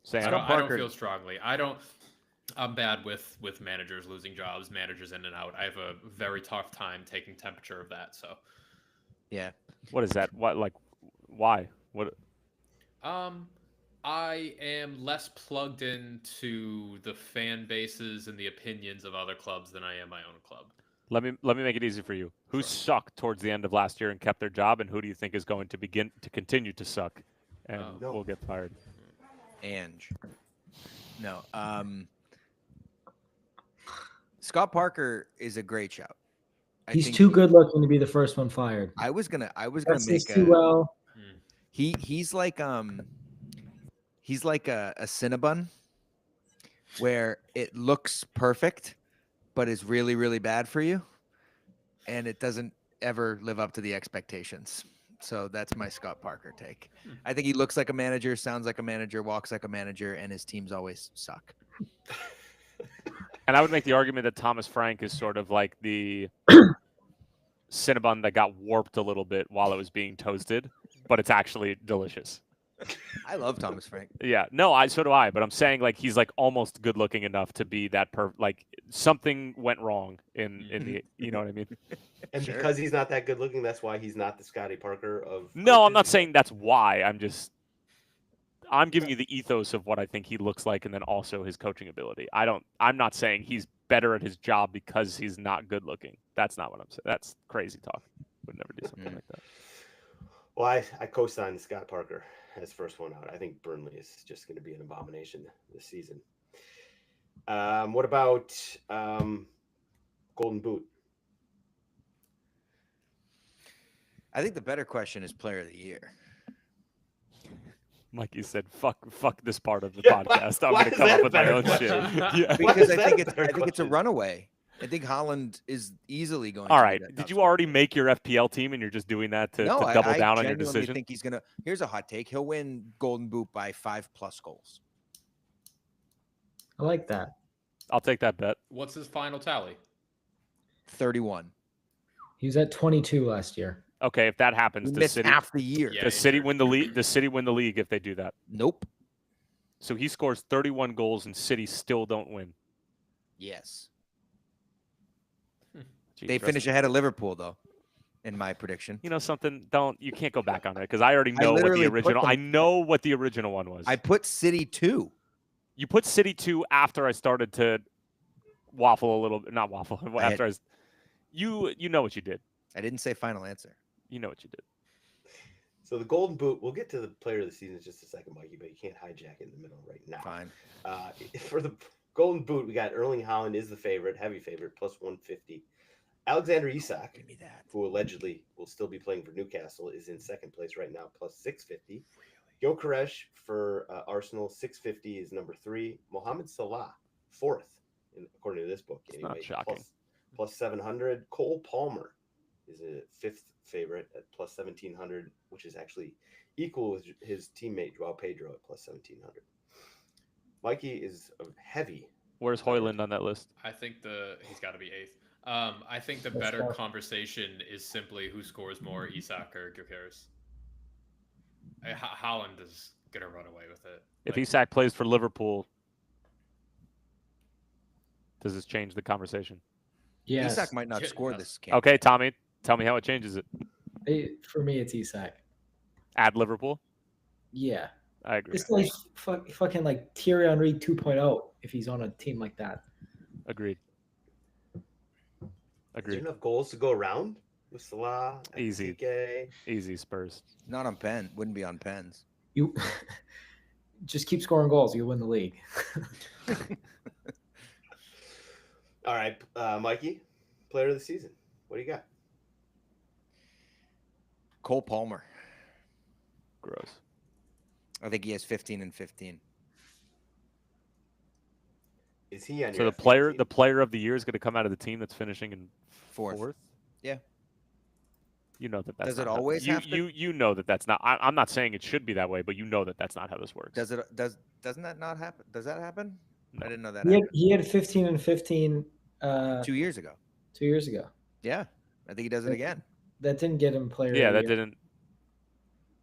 Sam, I don't Parker. feel strongly. I'm bad with managers losing jobs, managers in and out. I have a very tough time taking temperature of that. So, Yeah. what is that? Why? What? I am less plugged into the fan bases and the opinions of other clubs than I am my own club. Let me make it easy for you. Who sucked towards the end of last year and kept their job, and who do you think is going to continue to suck and will get fired? Ange. No. Scott Parker is a great shout. He's think too good looking to be the first one fired. I was gonna Dresses make too well. he's like a Cinnabon where it looks perfect but is really, really bad for you, and it doesn't ever live up to the expectations. So that's my Scott Parker take. I think he looks like a manager, sounds like a manager, walks like a manager, and his teams always suck. And I would make the argument that Thomas Frank is sort of like the Cinnabon that got warped a little bit while it was being toasted, but it's actually delicious. I love Thomas Frank. Yeah, no, so do I. But I'm saying like he's like almost good looking enough to be that like something went wrong in the you know what I mean? And Sure. because he's not that good looking, that's why he's not the Scotty Parker of. No, I'm coaches. not saying that's why. I'm giving you the ethos of what I think he looks like, and then also his coaching ability. I'm not saying he's better at his job because he's not good looking. That's not what I'm saying. That's crazy talk. Would never do something like that. Well, I co-signed Scott Parker as first one out. I think Burnley is just going to be an abomination this season. What about Golden Boot? I think the better question is player of the year. Mikey said, "Fuck this part of the Yeah, podcast. I'm why gonna is come that up a with my better own question? shit." Yeah. Because is I that think a it's better a question? runaway. I think Holland is easily going. All to right. be that Did top you scorer. already make your FPL team and you're just doing that to No, double I down on your genuinely decision? think he's gonna. Here's a hot take: he'll win Golden Boot by 5+ goals. I like that. I'll take that bet. What's his final tally? 31. He was at 22 last year. Okay, if that happens, He does missed City half the year. Yeah. does City injured. win the league? Does City win the league if they do that? Nope. So he scores 31 goals and City still don't win. Yes. Jeez, They finish ahead of Liverpool though, in my prediction. You know something? You can't go back on it because I already know what the literally put original. them- I know what the original one was. I put City 2. You put City 2 after I started to waffle a little bit. Not waffle. After I was, you know what you did. I didn't say final answer. You know what you did. So the Golden Boot, we'll get to the player of the season in just a second, Mikey, but you can't hijack it in the middle right now. Fine. For the Golden Boot, we got Erling Haaland is the favorite, heavy favorite, plus 150. Alexander Isak, Give me that. who allegedly will still be playing for Newcastle, is in second place right now, plus 650. Gyökeres for Arsenal, 650 is number 3. Mohamed Salah, 4th, according to this book. It's not shocking. Plus 700. Cole Palmer is a 5th favorite at plus 1,700, which is actually equal with his teammate Joao Pedro at plus 1,700. Mikey is a heavy. Where's Højlund on that list? I think he's got to be 8th. I think the better conversation is simply who scores more, Isak or Gyökeres. Haaland is gonna run away with it. If Isak plays for Liverpool, does this change the conversation? Yes. Isak might not Yeah, score yes. this game. Okay, Tommy, tell me how it changes it. For me, it's Isak. At Liverpool, Yeah. I agree. It's like fucking like Thierry Henry 2.0 if he's on a team like that. Agreed. Is there Agreed. enough goals to go around with Salah? Easy. TK? Easy Spurs. Not on pen. Wouldn't be on pens. You just keep scoring goals, you'll win the league. All right, Mikey, player of the season. What do you got? Cole Palmer. Gross. I think he has 15 and 15. Is he on So your the FPL team? player of the year is going to come out of the team that's finishing in Fourth. fourth. Yeah. You know that that's Does it not how- always you, have to- you know that that's not. I'm not saying it should be that way, but you know that that's not how this works. Doesn't that not happen? Does that happen? No. I didn't know that He had, happened. he had 15 and 15 2 years ago. 2 years ago. Yeah. I think he does it again. That didn't get him player. Yeah, of the that year. didn't.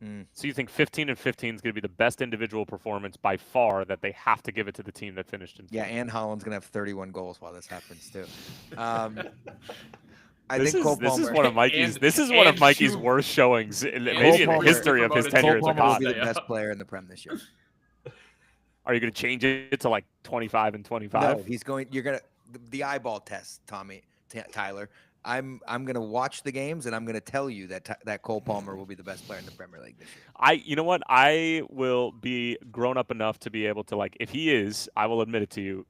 Hmm. So you think 15 and 15 is going to be the best individual performance by far that they have to give it to the team that finished in Yeah, fourth? and Holland's gonna have 31 goals while this happens too. I This think Cole is this is Palmer. one of Mikey's. And- this is one of and Mikey's shoot- worst showings, maybe in the Palmer- history of his Cole tenure as a Palmer will god. be the Yeah. best player in the Prem this year. Are you going to change it to like 25 and 25? No, he's going. You're gonna the eyeball test, Tyler. I'm gonna watch the games and I'm gonna tell you that Cole Palmer will be the best player in the Premier League this year. You know what? I will be grown up enough to be able to if he is, I will admit it to you.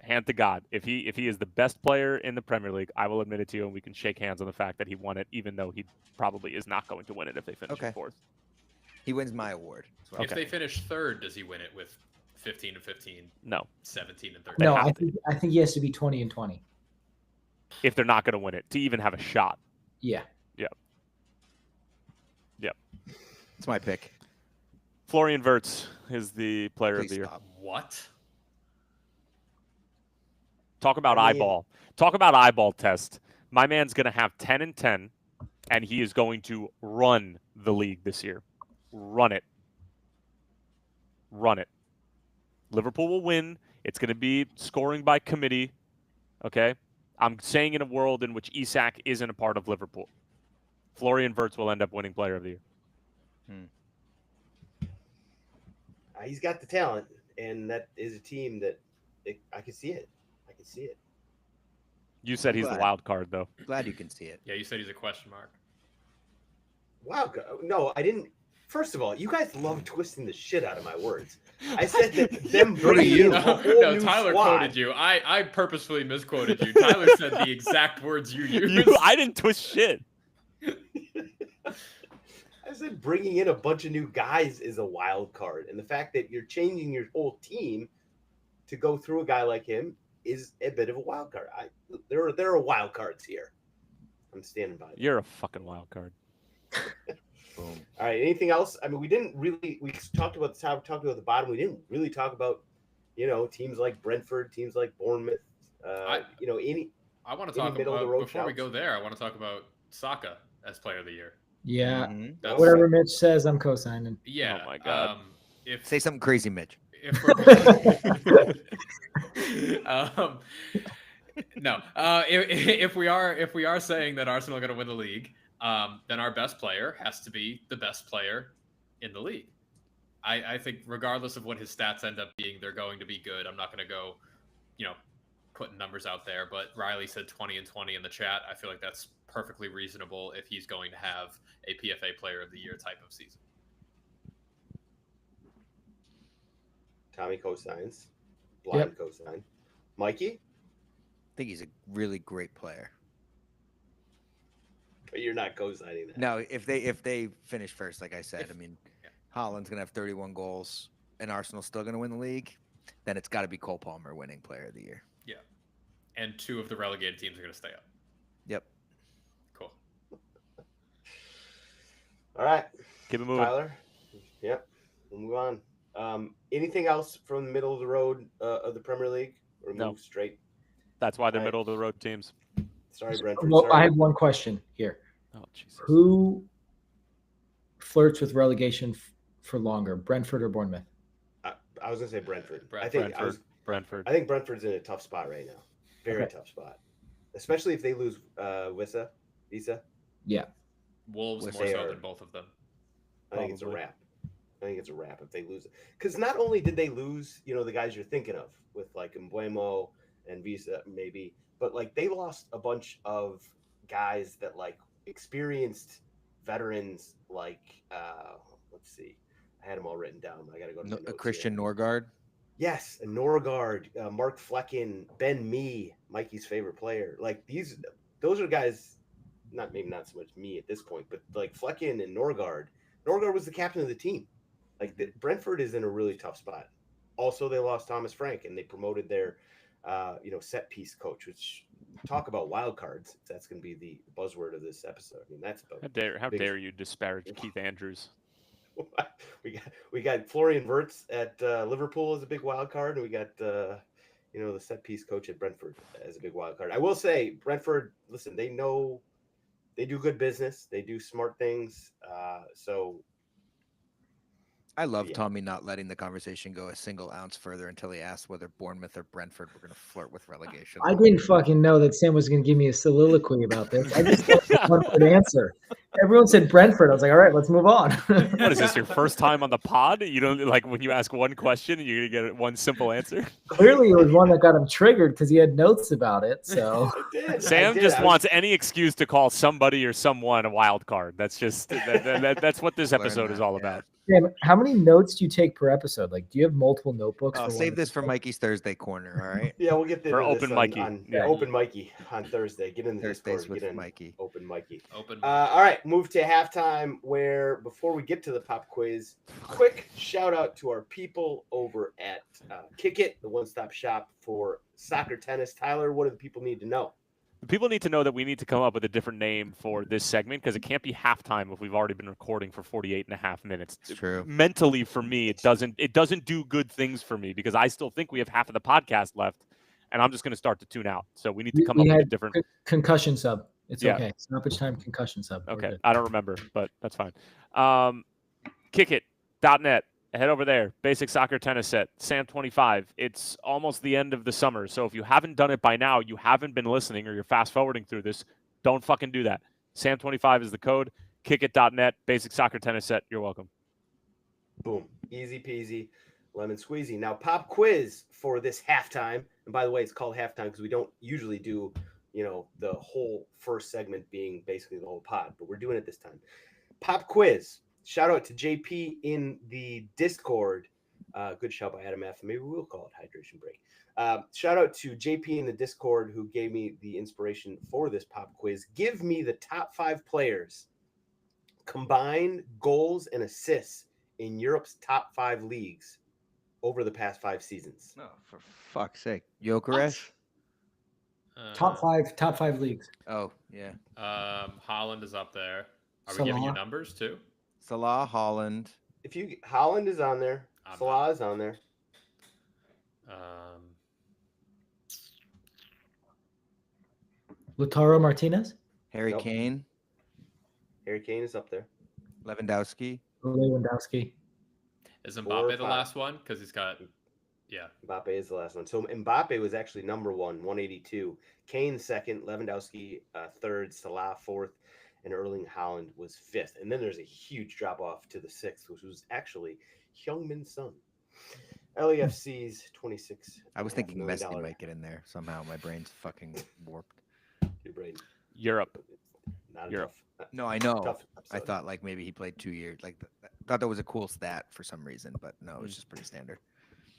Hand to God, if he is the best player in the Premier League, I will admit it to you, and we can shake hands on the fact that he won it, even though he probably is not going to win it if they finish in Okay. fourth. He wins my award. That's what If they finish 3rd, does he win it with 15 and 15, No, 17 and 13? They No, have I think he has to be 20 and 20. if they're not going to win it to even have a shot. Yeah. It's my pick. Florian Wirtz is the player of Please the year. stop. What? Talk about I mean- eyeball. Talk about eyeball test. My man's going to have 10 and 10, and he is going to run the league this year. Run it. Run it. Liverpool will win. It's going to be scoring by committee. Okay? I'm saying in a world in which Isak isn't a part of Liverpool. Florian Wirtz will end up winning player of the year. He's got the talent, and that is a team that I can see it. I can see it. You said he's the Glad. wild card, though. Glad you can see it. Yeah, you said he's a question mark. Wow. No, I didn't. First of all, you guys love twisting the shit out of my words. I said that them bringing in a whole No, new Tyler squad. quoted you. I purposefully misquoted you. Tyler said the exact words you used. I didn't twist shit. I said bringing in a bunch of new guys is a wild card, and the fact that you're changing your whole team to go through a guy like him is a bit of a wild card. There are wild cards here. I'm standing by that. You're a fucking wild card. Boom. All right. Anything else? I mean, we talked about the top, talked about the bottom. We didn't really talk about, teams like Brentford, teams like Bournemouth. I want to talk about, before we go there, I want to talk about Saka as player of the year. Yeah. Mm-hmm. Whatever Mitch says, I'm co-signing. Yeah. Oh my God. Say something crazy, Mitch. If we're if we are saying that Arsenal are going to win the league, then our best player has to be the best player in the league. I think regardless of what his stats end up being, they're going to be good. I'm not going to go, putting numbers out there, but Riley said 20 and 20 in the chat. I feel like that's perfectly reasonable if he's going to have a PFA player of the year type of season. Tommy cosigns. Blind cosign. Mikey? I think he's a really great player. But you're not co-signing that. No, if they finish first, like I said, Haaland's gonna have 31 goals, and Arsenal's still gonna win the league. Then it's got to be Cole Palmer winning Player of the Year. Yeah, and 2 of the relegated teams are gonna stay up. Yep. Cool. All right. Keep it moving. Tyler. Yep. We'll move on. Anything else from the middle of the road of the Premier League, or No. move straight? That's why they're All right. middle of the road teams. Sorry, Brentford. Well, sorry. I have one question here. Oh, Jesus. Who flirts with relegation for longer, Brentford or Bournemouth? I was gonna say Brentford. Brentford. I think Brentford's in a tough spot right now. Very Okay. tough spot, especially if they lose Visa. Yeah. Wolves Which more they so are- than both of them. I think it's a Probably. wrap. I think it's a wrap if they lose it. Because not only did they lose, the guys you're thinking of with like Mbuemo and Visa maybe, but like they lost a bunch of guys that like experienced veterans like let's see, I had them all written down. I gotta go to my notes Christian here. Norgard. Yes, and Norgard, Mark Flecken, Ben Mee, Mikey's favorite player. Like those are guys. Not so much me at this point, but like Flecken and Norgard. Norgard was the captain of the team. Like Brentford is in a really tough spot. Also, they lost Thomas Frank and they promoted their, set piece coach. Which talk about wild cards. That's going to be the buzzword of this episode. I mean, that's about How dare you disparage Keith Andrews? we got Florian Wirtz at Liverpool as a big wild card, and we got the set piece coach at Brentford as a big wild card. I will say Brentford. Listen, they know. They do good business. They do smart things. So I love Tommy not letting the conversation go a single ounce further until he asked whether Bournemouth or Brentford were going to flirt with relegation. I didn't fucking know that Sam was going to give me a soliloquy about this. I just got one good answer. Everyone said Brentford. I was like, all right, let's move on. What is this, your first time on the pod? You don't like when you ask one question and you're going to get one simple answer? Clearly, it was one that got him triggered because he had notes about it. So Sam just wants any excuse to call somebody or someone a wild card. That's just that's what this episode is all about. Sam, how many notes do you take per episode? Like, do you have multiple notebooks? I'll save this for Mikey's Thursday corner. All right. Yeah, we'll get For Open Mikey. Open Mikey on Thursday. Get in the Thursdays Discord. with Get in Mikey. Open Mikey. Open. All right, move to halftime. Where before we get to the pop quiz, quick shout out to our people over at Kick It, the one-stop shop for soccer, tennis. Tyler, what do the people need to know? People need to know that we need to come up with a different name for this segment because it can't be halftime if we've already been recording for 48 and a half minutes. It's true. Mentally, for me, it doesn't do good things for me because I still think we have half of the podcast left, and I'm just going to start to tune out. So we need to come up with a different concussion sub. It's Yeah. okay. Stoppage time concussion sub. We're Okay, good. I don't remember, but that's fine. Kickit.net. Head over there. Basic soccer tennis set. Sam 25. It's almost the end of the summer, so if you haven't done it by now, you haven't been listening, or you're fast forwarding through this. Don't fucking do that. Sam 25 is the code. Kickit.net. Basic soccer tennis set. You're welcome. Boom, easy peasy, lemon squeezy. Now, pop quiz for this halftime. And by the way, it's called halftime because we don't usually do, the whole first segment being basically the whole pod, but we're doing it this time. Pop quiz. Shout out to JP in the Discord. Good shout by Adam F. Maybe we'll call it hydration break. Shout out to JP in the Discord who gave me the inspiration for this pop quiz. Give me the top 5 players combined goals and assists in Europe's top 5 leagues over the past 5 seasons. No, for fuck's sake. Gyökeres? Top five leagues. Oh, yeah. Holland is up there. Are we giving you Salah. numbers too? Salah, Holland. If you Holland is on there, I'm Salah is on there. Lautaro Martinez. Harry Nope. Kane. Harry Kane is up there. Lewandowski. Lewandowski. Is 4 or Mbappe the 5. last one? Because he's got, yeah. Mbappe is the last one. So Mbappe was actually number 1, 182. Kane second, Lewandowski third, Salah fourth, and Erling Haaland was fifth. And then there's a huge drop off to the sixth, which was actually Heung-min Son. LAFC's 26. I was thinking Messi might get in there somehow. My brain's fucking warped. Your brain. Europe. Not Europe. No, I know. Tough I episode. thought like maybe he played 2 years. Like thought that was a cool stat for some reason, but no, it was just pretty standard.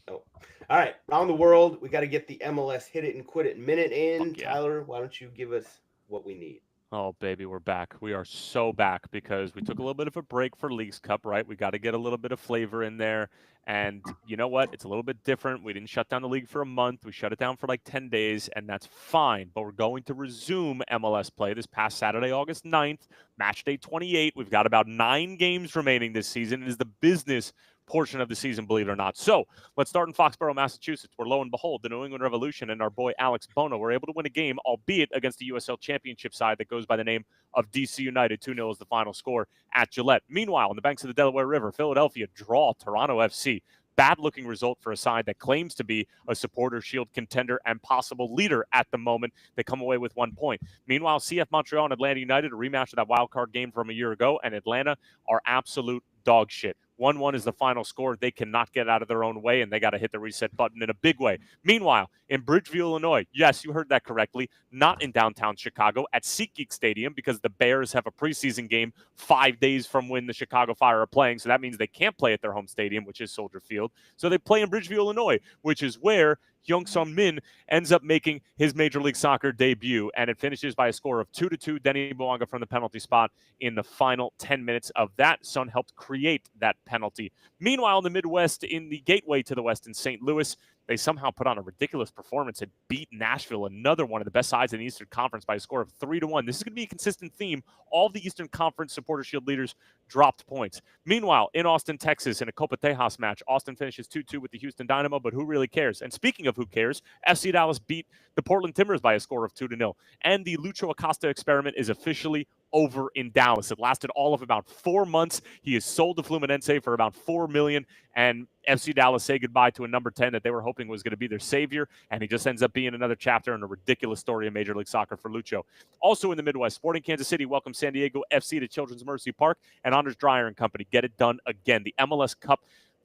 Oh. All right. Around the world, we got to get the MLS hit it and quit it minute in. Fuck yeah. Tyler, why don't you give us what we need? Oh, baby, we're back. We are so back because we took a little bit of a break for Leagues Cup, right? We got to get a little bit of flavor in there. And you know what? It's a little bit different. We didn't shut down the league for a month. We shut it down for like 10 days, and that's fine. But we're going to resume MLS play this past Saturday, August 9th, match day 28. We've got about 9 games remaining this season. It is the business portion of the season, believe it or not. So let's start in Foxborough, Massachusetts, where lo and behold, the New England Revolution and our boy Alex Bono were able to win a game, albeit against the USL Championship side that goes by the name of DC United. 2-0 is the final score at Gillette. Meanwhile, on the banks of the Delaware River, Philadelphia draw Toronto FC. Bad-looking result for a side that claims to be a supporter shield contender and possible leader at the moment. They come away with 1 point. Meanwhile, CF Montreal and Atlanta United, a rematch of that wild card game from a year ago, and Atlanta are absolute dog shit. 1-1 is the final score. They cannot get out of their own way, and they got to hit the reset button in a big way. Meanwhile, in Bridgeview, Illinois, yes, you heard that correctly, not in downtown Chicago, at SeatGeek Stadium, because the Bears have a preseason game 5 days from when the Chicago Fire are playing, so that means they can't play at their home stadium, which is Soldier Field. So they play in Bridgeview, Illinois, which is where Heung-Sung Min ends up making his Major League Soccer debut, and it finishes by a score of 2-2. Denny Bouanga from the penalty spot in the final 10 minutes of that. Son helped create that penalty. Meanwhile, in the Midwest, in the gateway to the West in St. Louis, they somehow put on a ridiculous performance and beat Nashville, another one of the best sides in the Eastern Conference, by a score of 3-1. This is going to be a consistent theme. All the Eastern Conference Supporter Shield leaders dropped points. Meanwhile, in Austin, Texas, in a Copa Tejas match, Austin finishes 2-2 with the Houston Dynamo, but who really cares? And speaking of who cares, FC Dallas beat the Portland Timbers by a score of 2-0. And the Lucho Acosta experiment is officially over in Dallas. It lasted all of about 4 months. He is sold to Fluminense for about $4 million, and FC Dallas say goodbye to a number 10 that they were hoping was going to be their savior, and he just ends up being another chapter in a ridiculous story of Major League Soccer for Lucho. Also in the Midwest, Sporting Kansas City welcomes San Diego FC to Children's Mercy Park, and Anders Dreyer and company get it done again. The MLS Cup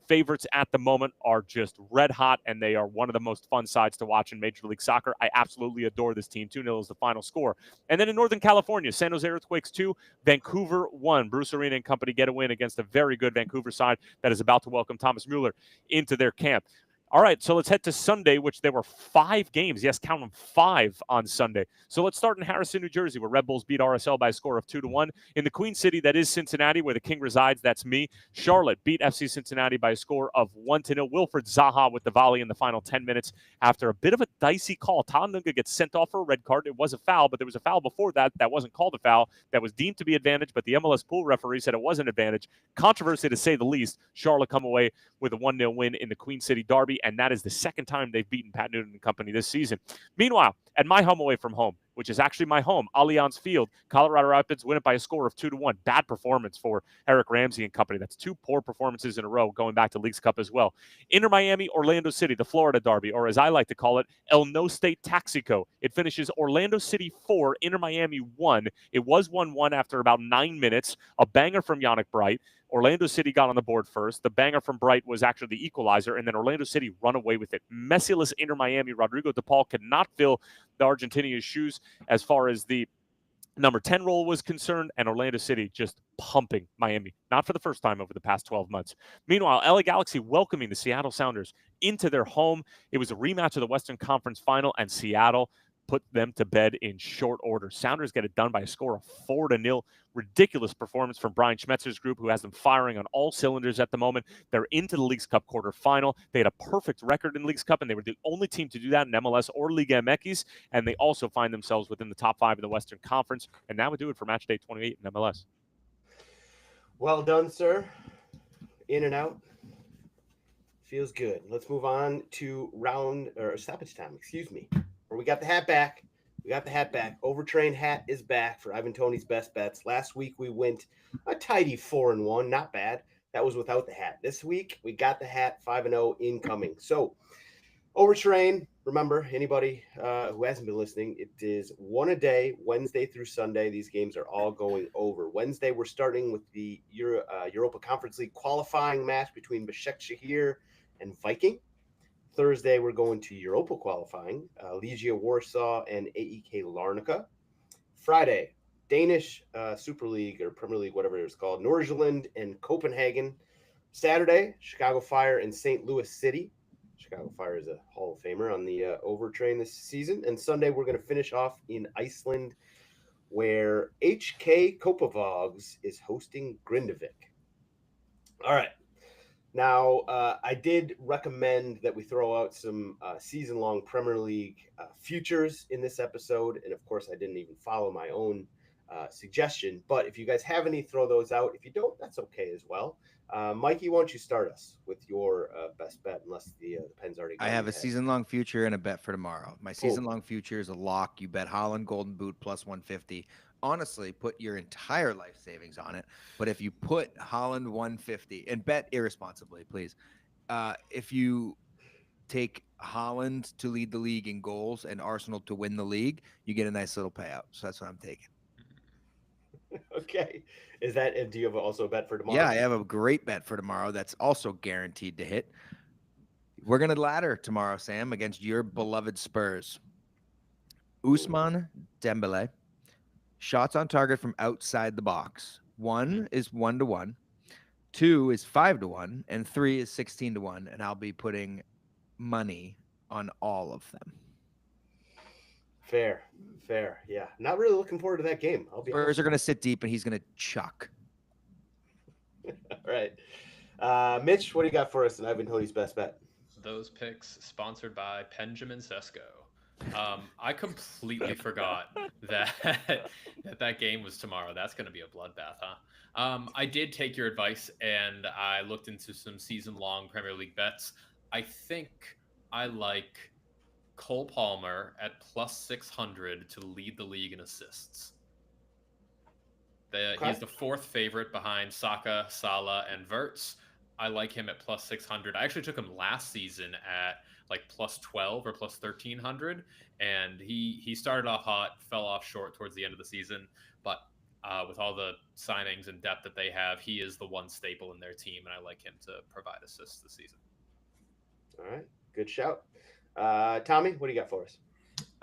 favorites at the moment are just red hot, and they are one of the most fun sides to watch in Major League Soccer. I absolutely adore this team. 2-0 is the final score. And then in Northern California, San Jose Earthquakes 2, Vancouver 1. Bruce Arena and company get a win against a very good Vancouver side that is about to welcome Thomas Mueller into their camp. All right, so let's head to Sunday, which there were 5 games. Yes, count them, 5 on Sunday. So let's start in Harrison, New Jersey, where Red Bulls beat RSL by a score of 2-1. In the Queen City, that is Cincinnati, where the King resides, that's me. Charlotte beat FC Cincinnati by a score of 1-0. Wilfred Zaha with the volley in the final 10 minutes after a bit of a dicey call. Tannenga gets sent off for a red card. It was a foul, but there was a foul before that wasn't called a foul. That was deemed to be advantage, but the MLS pool referee said it wasn't advantage. Controversy, to say the least. Charlotte come away with a 1-0 win in the Queen City Derby, and that is the second time they've beaten Pat Noonan and company this season. Meanwhile, at my home away from home, which is actually my home, Allianz Field, Colorado Rapids win it by a score of 2-1. Bad performance for Eric Ramsey and company. That's 2 poor performances in a row going back to Leagues Cup as well. Inter Miami, Orlando City, the Florida Derby, or as I like to call it, El No State Taxico. It finishes Orlando City 4, Inter Miami 1. It was 1-1 after about 9 minutes. A banger from Yannick Bright. Orlando City got on the board first. The banger from Bright was actually the equalizer, and then Orlando City run away with it. Messiless Inter Miami. Rodrigo De Paul could not fill the Argentinian's shoes as far as the number 10 role was concerned, and Orlando City just pumping Miami, not for the first time over the past 12 months. Meanwhile, LA Galaxy welcoming the Seattle Sounders into their home. It was a rematch of the Western Conference Final, and Seattle put them to bed in short order. Sounders get it done by a score of 4-0. Ridiculous performance from Brian Schmetzer's group, who has them firing on all cylinders at the moment. They're into the Leagues Cup quarterfinal. They had a perfect record in Leagues Cup, and they were the only team to do that in MLS or Liga MX, and they also find themselves within the top 5 in the Western Conference. And that would do it for match day 28 in MLS. Well done, sir. In and out. Feels good. Let's move on to stoppage time, excuse me. Where we got the hat back. Overtrained hat is back for Ivan Toney's best bets. Last week we went a tidy 4-1, not bad. That was without the hat. This week we got the hat, 5-0 incoming. So Overtrain, remember, anybody who hasn't been listening, it is one a day, Wednesday through Sunday. These games are all going over. Wednesday, we're starting with the Europa Conference League qualifying match between Başakşehir and Viking. Thursday, we're going to Europa qualifying, Legia Warsaw and AEK Larnaca. Friday, Danish Super League or Premier League, whatever it's called, Nordsjælland and Copenhagen. Saturday, Chicago Fire and St. Louis City. Chicago Fire is a Hall of Famer on the Overtrain this season. And Sunday, we're going to finish off in Iceland, where HK Kopavogs is hosting Grindavik. All right. Now, I did recommend that we throw out some season-long Premier League futures in this episode. And, of course, I didn't even follow my own suggestion. But if you guys have any, throw those out. If you don't, that's okay as well. Mikey, why don't you start us with your best bet, unless the pen's already gone. I have a season-long future and a bet for tomorrow. My season-long future is a lock. You bet Holland Golden Boot plus 150. Honestly, put your entire life savings on it. But if you put Holland 150 and bet irresponsibly, please. If you take Holland to lead the league in goals and Arsenal to win the league, you get a nice little payout. So that's what I'm taking. Okay. Is that, do you have also a bet for tomorrow? Yeah, I have a great bet for tomorrow that's also guaranteed to hit. We're going to ladder tomorrow, Sam, against your beloved Spurs. Ousmane Dembele. Shots on target from outside the box. 1 is 1-1, 2 is 5-1, and 3 is 16-1. And I'll be putting money on all of them. Fair. Yeah. Not really looking forward to that game. Spurs are going to sit deep, and he's going to chuck. All right. Mitch, what do you got for us in Ivan Toney's best bet? Those picks sponsored by Benjamin Sesko. I completely forgot that game was tomorrow. That's going to be a bloodbath, huh? I did take your advice, and I looked into some season-long Premier League bets. I think I like Cole Palmer at plus 600 to lead the league in assists. He's the 4th favorite behind Saka, Salah, and Wirtz. I like him at plus 600. I actually took him last season at like plus 12 or plus 1300, and he started off hot, fell off short towards the end of the season, but with all the signings and depth that they have, he is the one staple in their team, and I like him to provide assists this season. All right, good shout. Tommy, what do you got for us?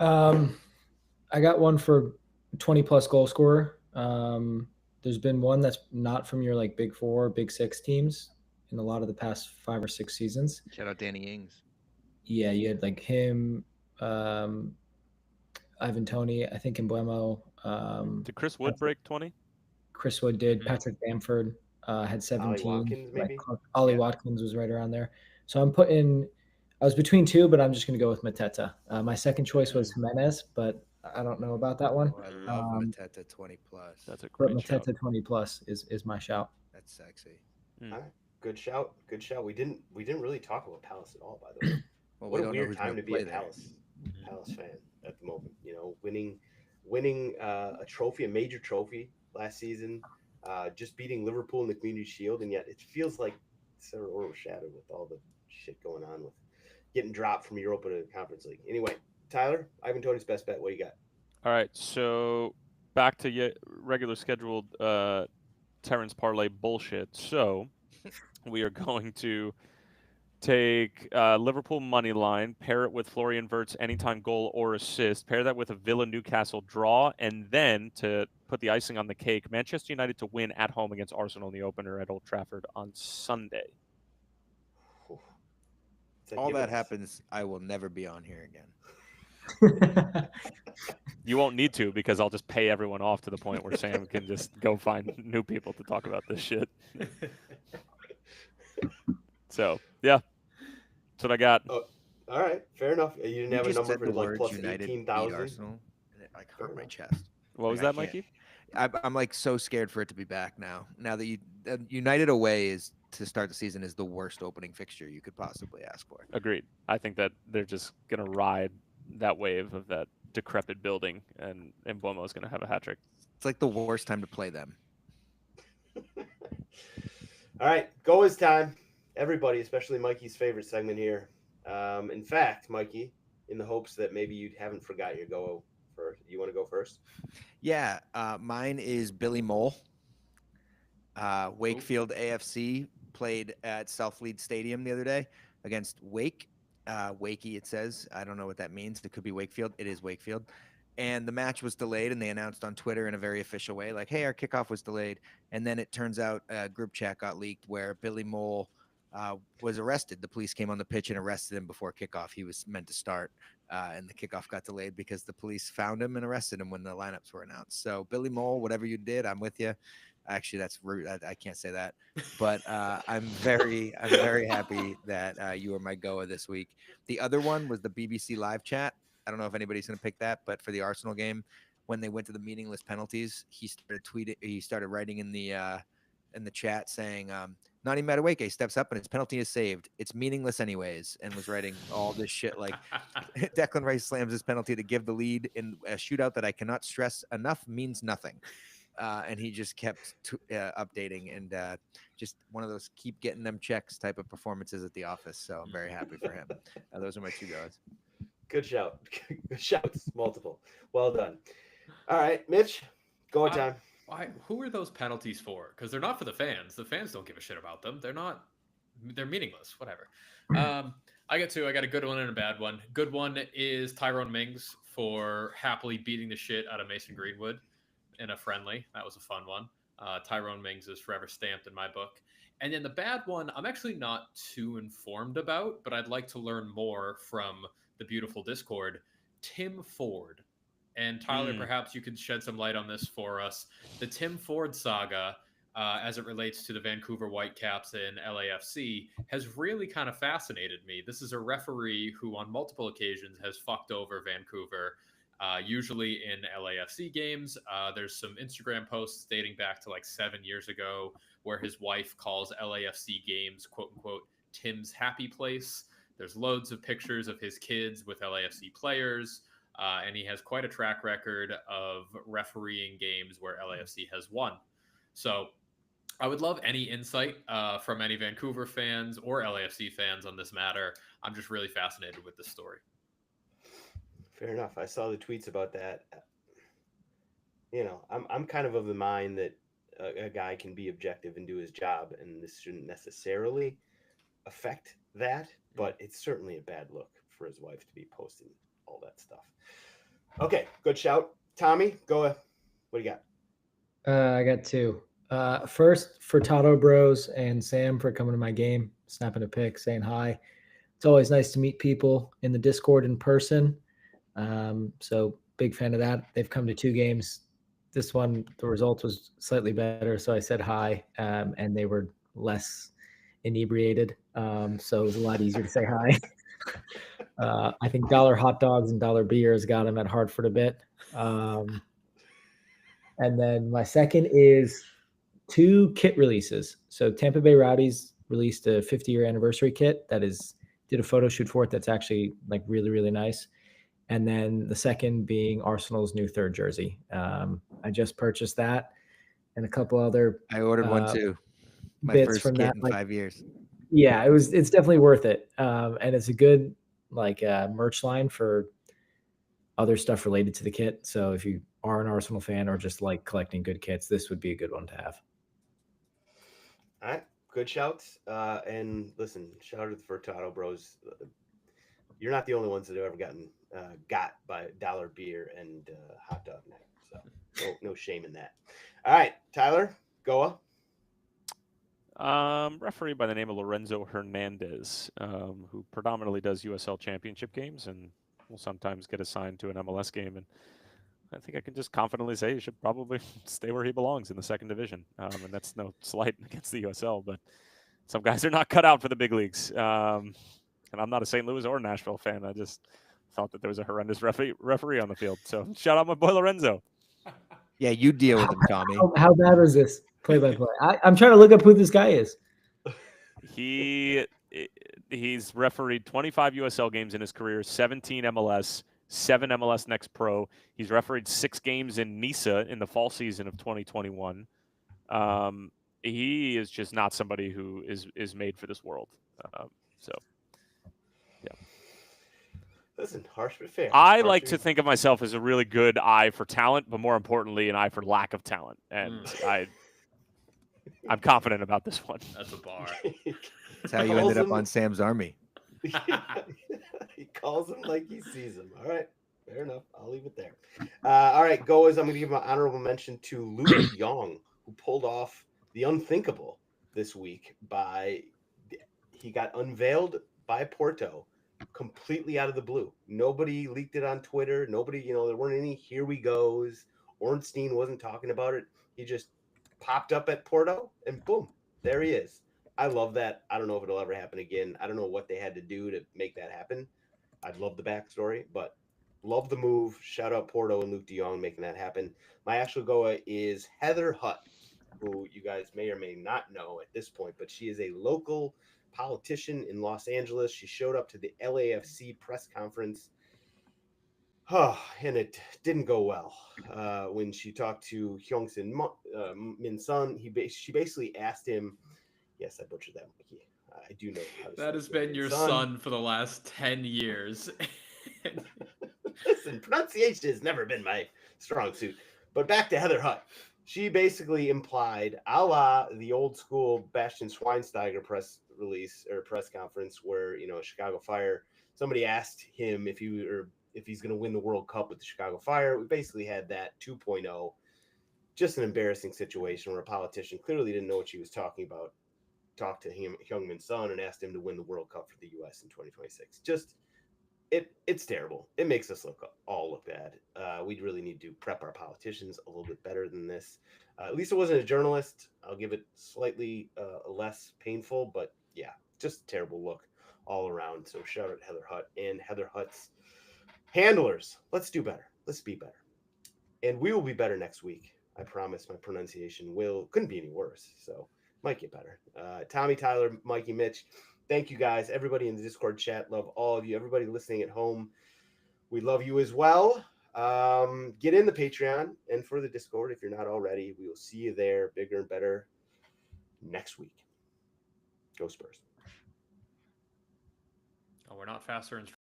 I got one for 20-plus goal scorer. There's been one that's not from your like big 4, big 6 teams in a lot of the past 5 or 6 seasons. Shout out Danny Ings. Yeah, you had like him, Ivan Toney, I think Embuemo. Did Chris Wood break 20? Chris Wood did. Patrick Bamford had 17. Ollie Watkins, maybe? Ollie Watkins was right around there. So I was between 2, but I'm just going to go with Mateta. My second choice was Jimenez, but I don't know about that one. Oh, I love Mateta 20 plus. That's a great shout. Mateta 20 plus is my shout. That's sexy. All right. Good shout. We didn't really talk about Palace at all, by the way. Well, what a weird time to be a Palace fan at the moment. You know, winning a trophy, a major trophy last season, just beating Liverpool in the Community Shield, and yet it feels like it's sort of overshadowed with all the shit going on with getting dropped from Europa to the Conference League. Anyway, Tyler, Ivan Toney's best bet. What do you got? All right, so back to regular scheduled Terrence Parlay bullshit. So we are going to take Liverpool money line, pair it with Florian Wirtz anytime goal or assist, pair that with a Villa Newcastle draw, and then to put the icing on the cake, Manchester United to win at home against Arsenal in the opener at Old Trafford on Sunday. All that happens, I will never be on here again. You won't need to because I'll just pay everyone off to the point where Sam can just go find new people to talk about this shit. So, yeah. That's what I got. Oh, all right, fair enough. You didn't You have a just number said for the like words plus United beat 18,000. Arsenal, and it like Fair hurt my enough. chest. What was Like, that, I can't- Mikey? I'm like so scared for it to be back now. Now that United away is to start the season is the worst opening fixture you could possibly ask for. Agreed. I think that they're just going to ride that wave of that decrepit building, and Mbomo's going to have a hat trick. It's like the worst time to play them. All right, go is time. Everybody, especially Mikey's favorite segment here. In fact, Mikey, in the hopes that maybe you haven't forgot your go first, you want to go first? Yeah, mine is Billy Mole. Wakefield AFC played at Southlead Stadium the other day against Wake. Wakey, it says. I don't know what that means. It could be Wakefield. It is Wakefield. And the match was delayed, and they announced on Twitter in a very official way, like, hey, our kickoff was delayed. And then it turns out a group chat got leaked where Billy Mole was arrested. The police came on the pitch and arrested him before kickoff. He was meant to start, and the kickoff got delayed because the police found him and arrested him when the lineups were announced. So, Billy Mole, whatever you did, I'm with you. Actually, that's rude. I can't say that, but I'm very happy that you were my goa this week. The other one was the BBC live chat. I don't know if anybody's going to pick that, but for the Arsenal game, when they went to the meaningless penalties, he started writing in the chat saying, Nani Madueke steps up and his penalty is saved. It's meaningless anyways, and was writing all this shit like Declan Rice slams his penalty to give the lead in a shootout that I cannot stress enough means nothing. And he just kept updating, and just one of those keep getting them checks type of performances at the office. So I'm very happy for him. Those are my two goals. Good shout. Good shouts. Multiple. Well done. All right, Mitch, go time. Who are those penalties for? Because they're not for the fans. The fans don't give a shit about them. They're meaningless. Whatever. I got two. I got a good one and a bad one. Good one is Tyrone Mings for happily beating the shit out of Mason Greenwood in a friendly. That was a fun one. Tyrone Mings is forever stamped in my book. And then the bad one, I'm actually not too informed about, but I'd like to learn more from the beautiful Discord. Tim Ford. And Tyler, perhaps you could shed some light on this for us. The Tim Ford saga, as it relates to the Vancouver Whitecaps and LAFC, has really kind of fascinated me. This is a referee who on multiple occasions has fucked over Vancouver, usually in LAFC games. There's some Instagram posts dating back to like 7 years ago where his wife calls LAFC games, quote unquote, Tim's happy place. There's loads of pictures of his kids with LAFC players. And he has quite a track record of refereeing games where LAFC has won. So I would love any insight from any Vancouver fans or LAFC fans on this matter. I'm just really fascinated with this story. Fair enough. I saw the tweets about that. You know, I'm kind of the mind that a guy can be objective and do his job, and this shouldn't necessarily affect that, but it's certainly a bad look for his wife to be posting all that stuff. Okay, good shout. Tommy, go ahead. What do you got? I got two. First, for Tato Bros and Sam for coming to my game, snapping a pic, saying hi. It's always nice to meet people in the Discord in person. So big fan of that. They've come to 2 games. This one, the result was slightly better, so I said hi, and they were less inebriated, so it was a lot easier to say hi. I think dollar hot dogs and dollar beers got him at Hartford a bit. And then my second is 2 kit releases. So Tampa Bay Rowdies released a 50-year anniversary kit that did a photo shoot for it that's actually like really, really nice. And then the second being Arsenal's new 3rd jersey. I just purchased that and a couple other. I ordered one too. My bits first from kit that, in like, 5 years. Yeah, it's definitely worth it. And it's a good merch line for other stuff related to the kit. So if you are an Arsenal fan or just like collecting good kits, this would be a good one to have. All right, good shouts. And listen, shout out to the Furtado Bros. You're not the only ones that have ever got by dollar beer and hot dog night. So no shame in that. All right, Tyler, Goa. Referee by the name of Lorenzo Hernandez, who predominantly does USL Championship games and will sometimes get assigned to an MLS game, and I think I can just confidently say he should probably stay where he belongs in the second division. And that's no slight against the USL, but some guys are not cut out for the big leagues. And I'm not a St. Louis or Nashville fan. I just thought that there was a horrendous referee on the field. So shout out my boy Lorenzo. Yeah, you deal with him, Tommy. How bad was this play-by-play? I'm trying to look up who this guy is. He's refereed 25 USL games in his career, 17 MLS, 7 MLS Next Pro. He's refereed 6 games in Nisa in the fall season of 2021. He is just not somebody who is made for this world. So, yeah. Listen, harsh but fair. I like to think of myself as a really good eye for talent, but more importantly, an eye for lack of talent. And I'm confident about this one. That's a bar. That's how you ended up on Sam's Army. He calls him like he sees him. All right. Fair enough. I'll leave it there. All right, GOAWs. I'm going to give an honorable mention to Luke Young, who pulled off the unthinkable this week he got unveiled by Porto completely out of the blue. Nobody leaked it on Twitter. Nobody, there weren't any here we goes. Ornstein wasn't talking about it. He just popped up at Porto and boom, there he is. I love that. I don't know if it'll ever happen again. I don't know what they had to do to make that happen. I'd love the backstory, but love the move. Shout out Porto and Luke de Jong making that happen. My actual GOA is Heather Hutt, who you guys may or may not know at this point, but she is a local politician in Los Angeles. She showed up to the LAFC press conference. And it didn't go well. When she talked to Hyung Min Sun, she basically asked him, yes, I butchered that. I do know how to That has been your son for the last 10 years. Listen, pronunciation has never been my strong suit. But back to Heather Hutt. She basically implied, a la the old school Bastian Schweinsteiger press release or press conference where, Chicago Fire, somebody asked him if he's going to win the World Cup with the Chicago Fire. We basically had that 2.0, just an embarrassing situation where a politician clearly didn't know what she was talking about, talked to Hyung-Min Son and asked him to win the World Cup for the U.S. in 2026. Just, it's terrible. It makes us all look bad. We really need to prep our politicians a little bit better than this. At least it wasn't a journalist. I'll give it slightly less painful, but yeah, just a terrible look all around. So shout out Heather Hutt and Heather Hutt's handlers. Let's do better. Let's be better. And we will be better next week. I promise my pronunciation couldn't be any worse. So might get better. Tommy, Tyler, Mikey, Mitch, thank you guys. Everybody in the Discord chat, love all of you. Everybody listening at home, we love you as well. Get in the Patreon and for the Discord if you're not already. We will see you there, bigger and better next week. Go Spurs. Oh, we're not faster and stronger.